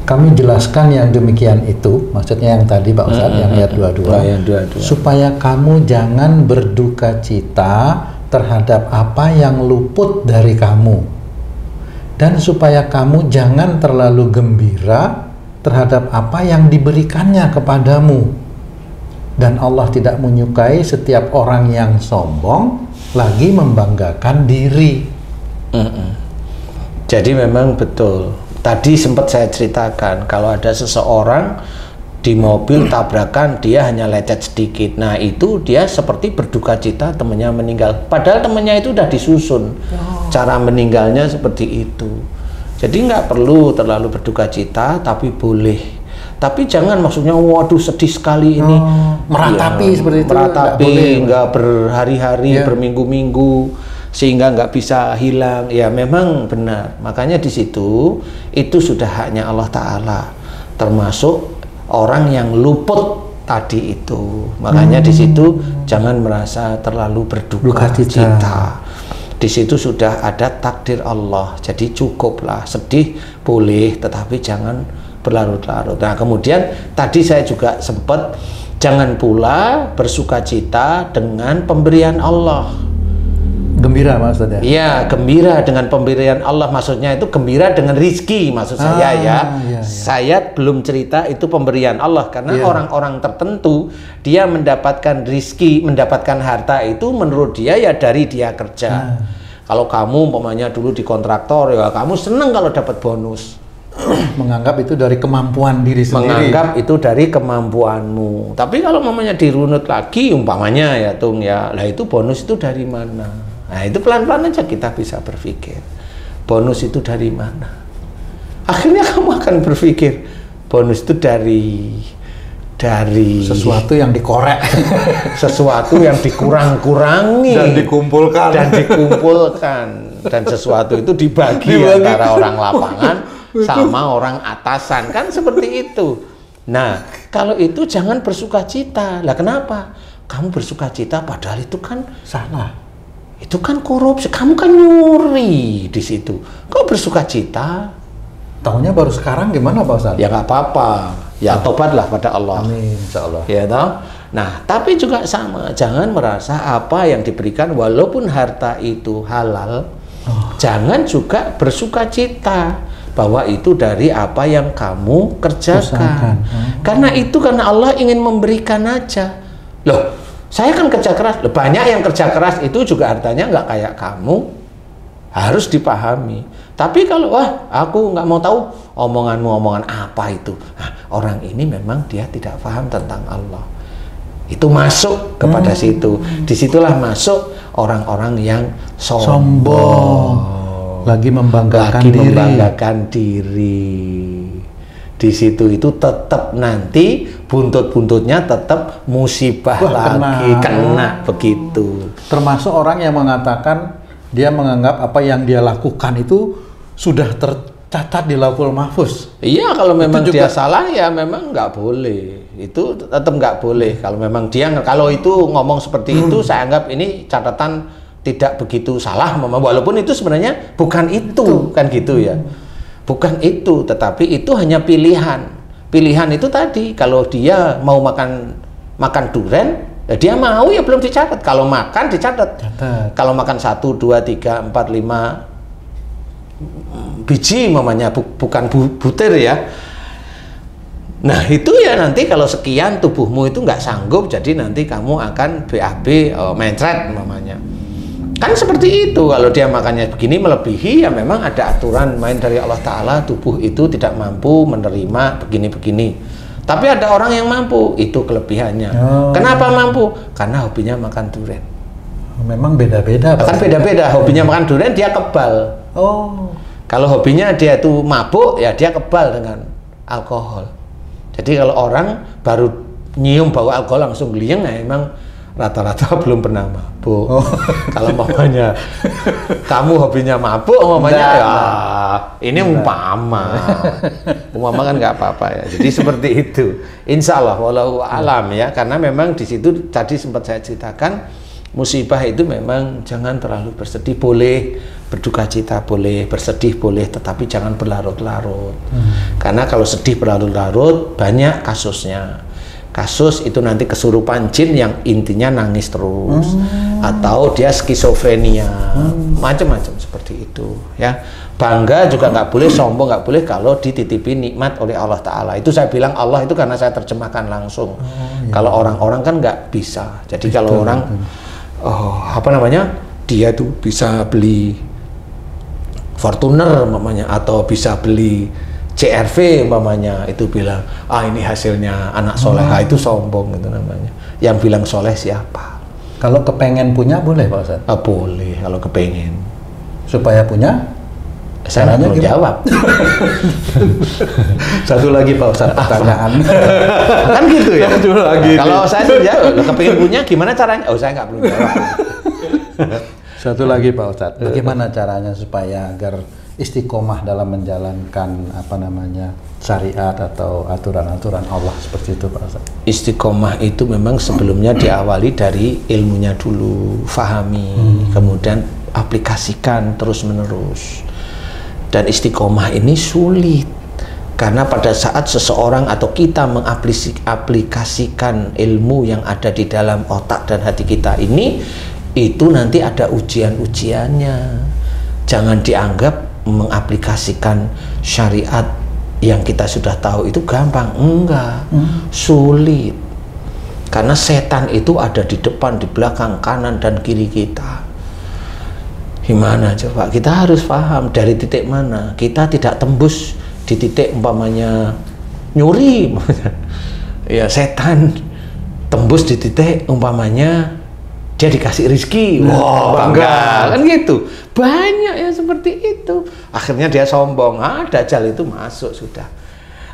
kami jelaskan yang demikian itu, maksudnya yang tadi Pak Ustadz, yang ayat 22, supaya kamu jangan berduka cita terhadap apa yang luput dari kamu, dan supaya kamu jangan terlalu gembira terhadap apa yang diberikannya kepadamu. Dan Allah tidak menyukai setiap orang yang sombong lagi membanggakan diri. Jadi memang betul. Tadi sempat saya ceritakan, kalau ada seseorang di mobil tabrakan, dia hanya lecet sedikit. Nah itu dia seperti berduka cita temannya meninggal. Padahal temannya itu udah disusun. Cara meninggalnya seperti itu. Jadi nggak perlu terlalu berduka cita, tapi boleh. Tapi jangan maksudnya, waduh sedih sekali ini. Meratapi ya, seperti itu. Meratapi, nggak berhari-hari, berminggu-minggu, sehingga nggak bisa hilang. Ya memang benar. Makanya di situ itu sudah haknya Allah Ta'ala, termasuk orang yang luput tadi itu. Makanya di situ jangan merasa terlalu berduka cita. Di situ sudah ada takdir Allah. Jadi cukuplah, sedih boleh, tetapi jangan berlarut-larut. Nah, kemudian tadi saya juga sempat, jangan pula bersukacita dengan pemberian Allah. Gembira maksudnya? Iya, gembira dengan pemberian Allah, maksudnya itu gembira dengan rizki maksud saya ya. Iya. Saya belum cerita itu pemberian Allah, karena orang-orang tertentu dia mendapatkan rizki, mendapatkan harta itu menurut dia ya dari dia kerja. Kalau kamu umpamanya dulu di kontraktor ya kamu seneng kalau dapat bonus. Menganggap itu dari kemampuan diri sendiri. Menganggap itu dari kemampuanmu. Tapi kalau umpamanya dirunut lagi umpamanya ya Tung ya, lah itu bonus itu dari mana? Nah itu pelan-pelan aja kita bisa berpikir, bonus itu dari mana? Akhirnya kamu akan berpikir, bonus itu dari sesuatu yang dikorek, sesuatu yang dikurang-kurangi dan dikumpulkan, dan sesuatu itu dibagi antara orang lapangan sama orang atasan, kan seperti itu. Nah kalau itu jangan bersukacita. Lah kenapa? Kamu bersukacita padahal itu kan salah. Itu kan korupsi, kamu kan nyuri di situ. Kok bersukacita? Tahunya baru sekarang gimana Pak Ustadz? Ya nggak apa-apa, ya tobatlah pada Allah. Amin, insya Allah. Ya toh? Nah, tapi juga sama, jangan merasa apa yang diberikan walaupun harta itu halal, jangan juga bersukacita bahwa itu dari apa yang kamu kerjakan. Karena itu karena Allah ingin memberikan aja. Loh, saya kan kerja keras, banyak yang kerja keras itu juga hartanya nggak kayak kamu, harus dipahami. Tapi kalau wah aku nggak mau tahu omonganmu omongan apa itu, nah, orang ini memang dia tidak paham tentang Allah. Itu masuk kepada situ. Disitulah masuk orang-orang yang sombong. Lagi membanggakan diri. Di situ itu tetap nanti buntut-buntutnya tetap musibah. Lagi kena begitu. Termasuk orang yang mengatakan dia menganggap apa yang dia lakukan itu sudah tercatat di Lauhul Mahfuz. Iya, kalau memang dia salah ya memang nggak boleh. Itu tetap nggak boleh. Kalau memang dia, kalau itu ngomong seperti itu, saya anggap ini catatan tidak begitu salah, walaupun itu sebenarnya bukan itu. Kan gitu ya. Bukan itu, tetapi itu hanya pilihan. Pilihan itu tadi, kalau dia mau makan durian, ya dia mau ya belum dicatat. Kalau makan dicatat. Kalau makan 1, 2, 3, 4, 5 biji mamanya, bukan butir ya. Nah itu ya nanti kalau sekian tubuhmu itu nggak sanggup, jadi nanti kamu akan BAB mencret mamanya. Kan seperti itu, kalau dia makannya begini melebihi ya memang ada aturan main dari Allah Ta'ala, tubuh itu tidak mampu menerima begini-begini. Tapi ada orang yang mampu, itu kelebihannya. Kenapa mampu? Karena hobinya makan durian. Memang beda-beda. Kan beda-beda, hobinya makan durian dia kebal. Kalau hobinya dia itu mabuk, ya dia kebal dengan alkohol. Jadi kalau orang baru nyium bau alkohol langsung gliyeng, ya memang rata-rata belum pernah mabuk. Kalau mamanya kamu hobinya mabuk, mamanya ya ini umpama kan nggak apa-apa ya. Jadi seperti itu. Insya Allah, walau alam ya. Karena memang di situ tadi sempat saya ceritakan, musibah itu memang jangan terlalu bersedih, boleh berduka cita, boleh bersedih, boleh, tetapi jangan berlarut-larut. Karena kalau sedih berlarut-larut banyak kasusnya. Kasus itu nanti kesurupan jin yang intinya nangis terus, atau dia skizofrenia, macam-macam seperti itu ya. Bangga juga nggak boleh, sombong nggak boleh kalau dititipi nikmat oleh Allah Ta'ala. Itu saya bilang Allah itu karena saya terjemahkan langsung. Kalau orang-orang kan nggak bisa. Jadi kalau orang apa namanya, dia tuh bisa beli Fortuner mamanya, atau bisa beli CRV mamanya, itu bilang ini hasilnya anak soleha, itu sombong itu namanya. Yang bilang soleh siapa? Kalau kepengen punya boleh Pak Ustadz? Boleh kalau kepengen. Supaya punya? Saya nggak perlu jawab. Satu lagi Pak Ustadz pertanyaan. Kan gitu ya. Kalau saya jawab, kepengen punya gimana caranya? Saya nggak perlu jawab. Satu lagi Pak Ustadz, bagaimana caranya supaya agar istiqomah dalam menjalankan apa namanya syariat atau aturan-aturan Allah seperti itu Pak Ustadz? Istiqomah itu memang sebelumnya diawali dari ilmunya dulu, fahami, kemudian aplikasikan terus-menerus. Dan istiqomah ini sulit, karena pada saat seseorang atau kita mengaplikasikan ilmu yang ada di dalam otak dan hati kita ini, itu nanti ada ujian-ujiannya. Jangan dianggap mengaplikasikan syariat yang kita sudah tahu itu gampang. Enggak, sulit. Karena setan itu ada di depan, di belakang, kanan dan kiri kita. Gimana coba? Kita harus paham dari titik mana. Kita tidak tembus di titik umpamanya nyuri. Ya, setan tembus di titik umpamanya dia dikasih rezeki. Wah, bangga. Kan gitu. Banyak yang seperti itu. Akhirnya dia sombong. Dajjal itu masuk sudah.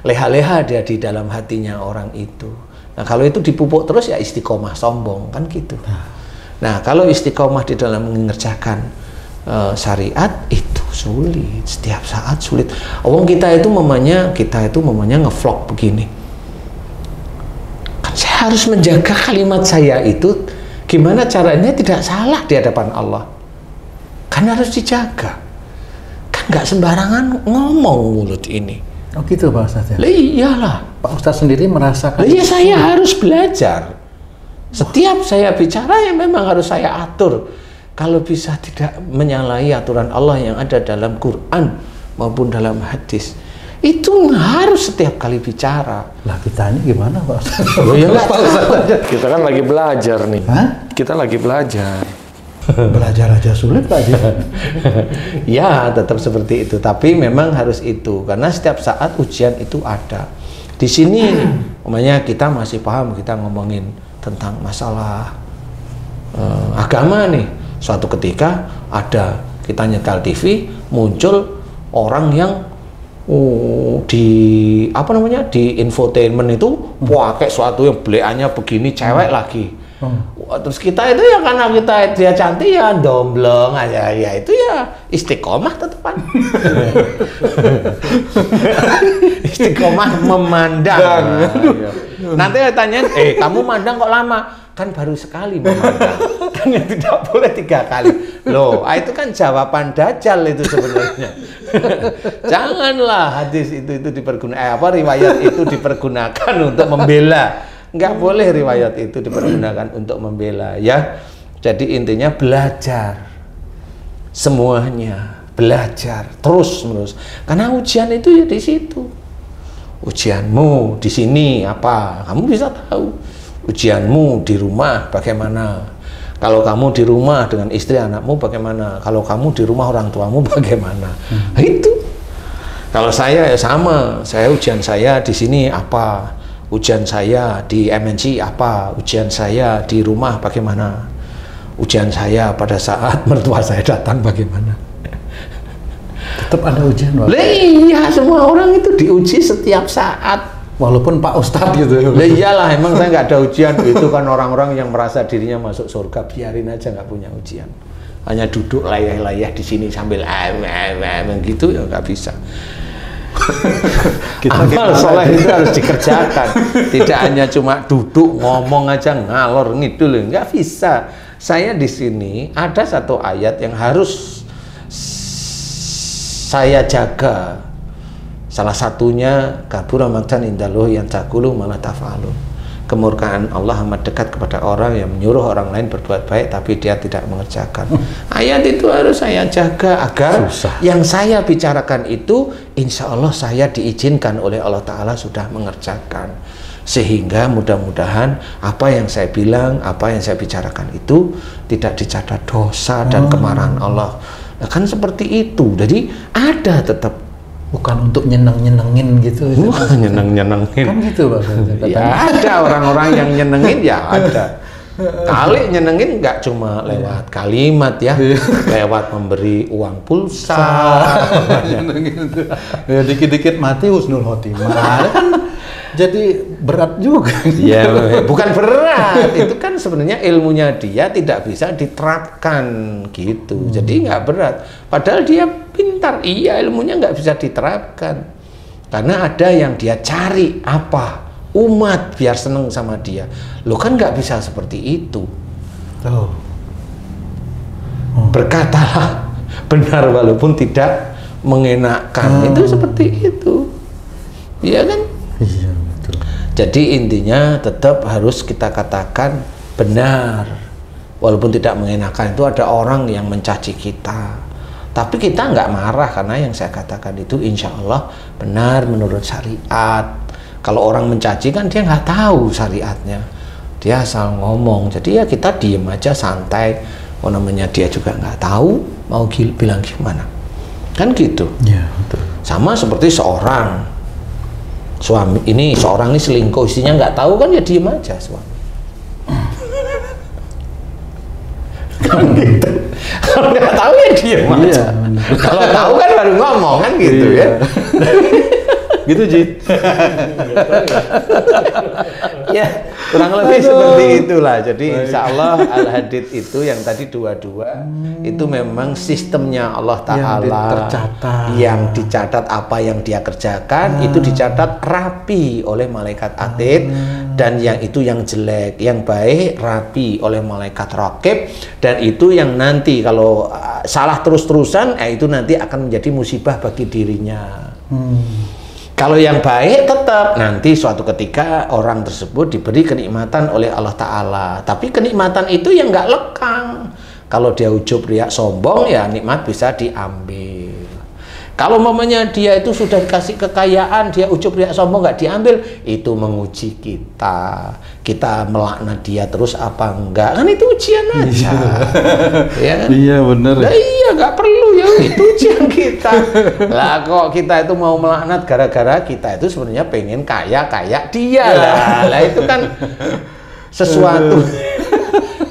Leha-leha dia di dalam hatinya orang itu. Nah, kalau itu dipupuk terus ya istiqomah sombong, kan gitu. Nah, kalau istiqomah di dalam mengerjakan syariat itu sulit, setiap saat sulit. Kita itu mamanya ngevlog begini. Kan saya harus menjaga kalimat saya itu gimana caranya tidak salah di hadapan Allah. Kan harus dijaga. Kan nggak sembarangan ngomong mulut ini. Oh gitu Pak Ustadz ya? Iyalah. Pak Ustadz sendiri merasakan. Iya, saya harus belajar. Setiap saya bicara ya memang harus saya atur. Kalau bisa tidak menyalahi aturan Allah yang ada dalam Quran maupun dalam hadis, itu harus setiap kali bicara. Lah kita ini gimana Pak Ustadz? Kita kan lagi belajar nih. Hah? Kita lagi belajar. Belajar aja sulit Pak Haji. Ya, tetap seperti itu. Tapi memang harus itu, karena setiap saat ujian itu ada. Di sini, namanya kita masih paham, kita ngomongin tentang masalah agama nih. Suatu ketika ada kita nyetel TV, muncul orang yang di infotainment itu pakai suatu yang beliannya begini, cewek lagi. Terus kita itu ya karena dia cantik ya domblong aja, ya itu ya istiqomah tetepan. Istiqomah memandang. Nanti tanya, kamu mandang kok lama? Kan baru sekali memandang. Kan yang tidak boleh 3 kali. Loh, itu kan jawaban Dajjal itu sebenarnya. Janganlah hadis itu dipergunakan, riwayat itu dipergunakan untuk membela. Nggak boleh riwayat itu dipergunakan untuk membela, ya. Jadi intinya belajar. Semuanya belajar terus-menerus. Karena ujian itu ya di situ. Ujianmu di sini apa? Kamu bisa tahu. Ujianmu di rumah bagaimana? Kalau kamu di rumah dengan istri anakmu bagaimana? Kalau kamu di rumah orang tuamu bagaimana? Itu. Kalau saya ya sama. Ujian saya di sini apa? Ujian saya di MNC apa? Ujian saya di rumah bagaimana? Ujian saya pada saat mertua saya datang bagaimana? Tetap ada ujian Pak. Iya, semua orang itu diuji setiap saat. Walaupun Pak Ustadz gitu. Iyalah, emang saya nggak ada ujian. Itu kan orang-orang yang merasa dirinya masuk surga, biarin aja, nggak punya ujian. Hanya duduk layah-layah di sini sambil gitu ya nggak bisa. Amal soleh itu harus dikerjakan. Tidak hanya cuma duduk ngomong aja ngalor ngidul, nggak bisa. Saya di sini ada satu ayat yang harus saya jaga. Salah satunya kabura maqtan indallahi yang taqulu malah taf'alun. Kemurkaan Allah amat dekat kepada orang yang menyuruh orang lain berbuat baik tapi dia tidak mengerjakan. Ayat itu harus saya jaga agar yang saya bicarakan itu insya Allah saya diizinkan oleh Allah Ta'ala sudah mengerjakan. Sehingga mudah-mudahan apa yang saya bilang, apa yang saya bicarakan itu tidak dicatat dosa dan kemarahan Allah. Nah, kan seperti itu. Jadi ada tetap. Bukan untuk nyenengin gitu. Nyenengin. Kan gitu Pak. Ya ada orang-orang yang nyenengin ya ada. Kali nyenengin nggak cuma lewat kalimat ya, lewat memberi uang pulsa. Ya dikit-dikit mati husnul khotimah. Kan jadi berat juga. Ya, bukan berat. Itu kan sebenarnya ilmunya dia tidak bisa diterapkan gitu. Jadi nggak berat. Padahal dia pintar. Iya, ilmunya nggak bisa diterapkan. Karena ada yang dia cari apa? Umat biar seneng sama dia. Lo kan nggak bisa seperti itu. Berkatalah benar walaupun tidak mengenakan. Itu seperti itu. Iya kan? Iya, betul. Jadi intinya tetap harus kita katakan benar walaupun tidak mengenakan. Itu ada orang yang mencaci kita, tapi kita nggak marah karena yang saya katakan itu insya Allah benar menurut syariat. Kalau orang mencaci kan dia nggak tahu syariatnya, dia asal ngomong. Jadi ya kita diem aja santai. Oh, namanya dia juga nggak tahu mau bilang gimana, kan gitu. Ya, betul. Sama seperti seorang suami ini, seorang ini selingkuh, istrinya nggak tahu kan ya diem aja suami. Kan gitu. Kalau nggak tahu ya diem aja. Kalau tahu kan baru ngomong kan gitu ya. Gitu Ji. Ya kurang lebih seperti itulah. Jadi insya Allah Al-Hadid itu yang tadi dua-dua itu memang sistemnya Allah Ta'ala yang dicatat apa yang dia kerjakan itu dicatat rapi oleh malaikat atid, dan yang itu yang jelek, yang baik rapi oleh malaikat raqib, dan itu yang nanti kalau salah terus-terusan itu nanti akan menjadi musibah bagi dirinya. Kalau yang baik tetap nanti suatu ketika orang tersebut diberi kenikmatan oleh Allah Ta'ala. Tapi kenikmatan itu yang nggak lekang. Kalau dia ujub riak sombong ya nikmat bisa diambil. Kalau momennya dia itu sudah dikasih kekayaan, dia ujub riak sombong nggak diambil, itu menguji kita. Kita melaknat dia terus apa enggak? Kan itu ujian aja. Ya kan? Iya bener. Nah, iya nggak perlu ya, itu ujian kita. Lah kok kita itu mau melaknat gara-gara kita itu sebenarnya pengen kaya dia lah. Lah itu kan sesuatu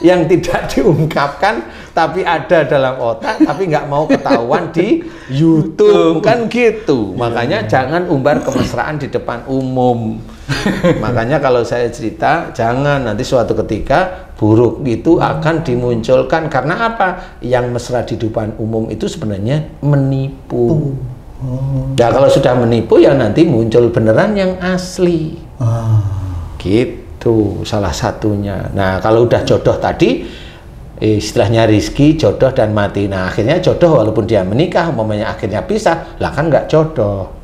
yang tidak diungkapkan tapi ada dalam otak tapi nggak mau ketahuan di YouTube kan gitu. Makanya jangan umbar kemesraan di depan umum. Makanya kalau saya cerita jangan nanti suatu ketika buruk itu akan dimunculkan. Karena apa? Yang mesra di depan umum itu sebenarnya menipu. Nah kalau sudah menipu ya nanti muncul beneran yang asli. Gitu salah satunya. Nah kalau udah jodoh tadi istilahnya rizki, jodoh dan mati. Nah akhirnya jodoh walaupun dia menikah umpamanya akhirnya pisah, lah kan nggak jodoh.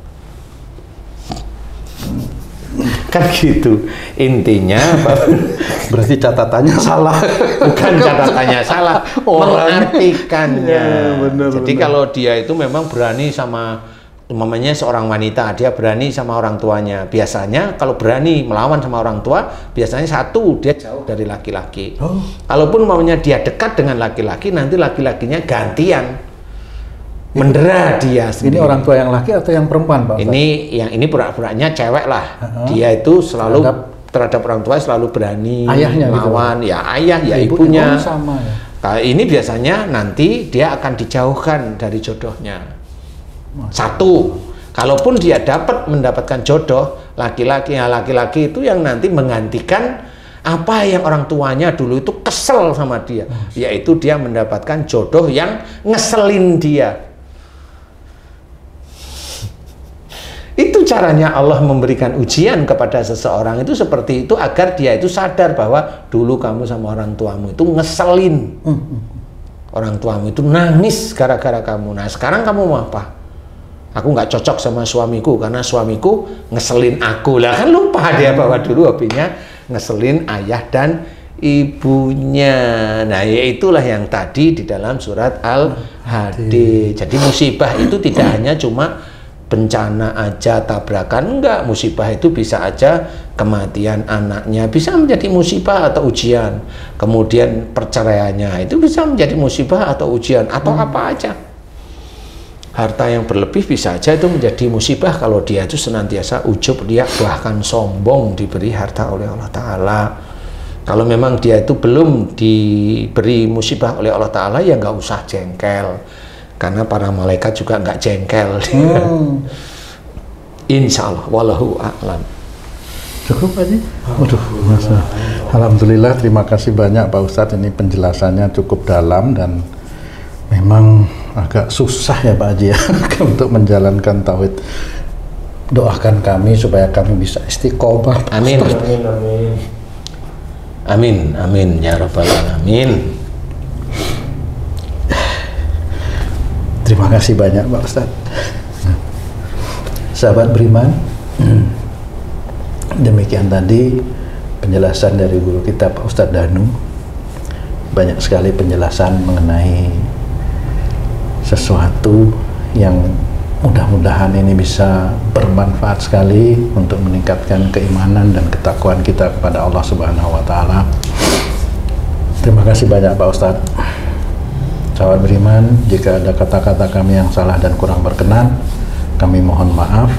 Kan gitu intinya. Berarti catatannya salah. Bukan catatannya salah, mengartikannya. Jadi kalau dia itu memang berani sama umpamanya seorang wanita, dia berani sama orang tuanya. Biasanya kalau berani melawan sama orang tua, biasanya satu, dia jauh dari laki-laki. Kalaupun umpamanya dia dekat dengan laki-laki, nanti laki-lakinya gantian mendera dia sendiri. Ini orang tua yang laki atau yang perempuan, Pak? Ini pura-puranya cewek lah. Dia itu selalu terhadap orang tua selalu berani melawan. Gitu. Ya ayah, ya ibunya. Sama, ya. Nah, ini biasanya nanti dia akan dijauhkan dari jodohnya. Satu, kalaupun dia mendapatkan jodoh laki-laki itu yang nanti menggantikan apa yang orang tuanya dulu itu kesel sama dia, yaitu dia mendapatkan jodoh yang ngeselin dia. Itu caranya Allah memberikan ujian kepada seseorang itu seperti itu agar dia itu sadar bahwa dulu kamu sama orang tuamu itu ngeselin. Orang tuamu itu nangis gara-gara kamu. Nah sekarang kamu mau apa? Aku nggak cocok sama suamiku karena suamiku ngeselin aku. Lah kan lupa dia bahwa dulu hobinya ngeselin ayah dan ibunya. Nah ya itulah yang tadi di dalam surat Al-Hadid. Jadi musibah itu tidak hanya cuma bencana aja, tabrakan, enggak. Musibah itu bisa aja kematian anaknya, bisa menjadi musibah atau ujian. Kemudian perceraiannya itu bisa menjadi musibah atau ujian, atau apa aja. Harta yang berlebih bisa aja itu menjadi musibah kalau dia itu senantiasa ujub, dia bahkan sombong diberi harta oleh Allah Ta'ala. Kalau memang dia itu belum diberi musibah oleh Allah Ta'ala ya nggak usah jengkel. Karena para malaikat juga nggak jengkel. Insya Allah, wallahu a'lam. Cukup aja. Waduh, masa. Alhamdulillah, terima kasih banyak Pak Ustadz. Ini penjelasannya cukup dalam dan memang agak susah ya Pak Haji ya untuk menjalankan tauhid. Doakan kami supaya kami bisa istiqomah. Amin. Amin. Amin. Amin ya rabbal alamin. Terima kasih banyak Pak Ustadz. Sahabat beriman, demikian tadi penjelasan dari guru kita Pak Ustadz Danu. Banyak sekali penjelasan mengenai sesuatu yang mudah-mudahan ini bisa bermanfaat sekali untuk meningkatkan keimanan dan ketakwaan kita kepada Allah Subhanahu wa Ta'ala. Terima kasih banyak Pak Ustadz. Sahabat beriman, jika ada kata-kata kami yang salah dan kurang berkenan, kami mohon maaf.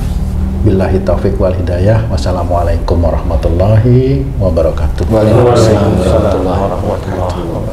Billahi taufiq wal hidayah. Wassalamualaikum warahmatullahi wabarakatuh. Waalaikumsalam warahmatullahi wabarakatuh.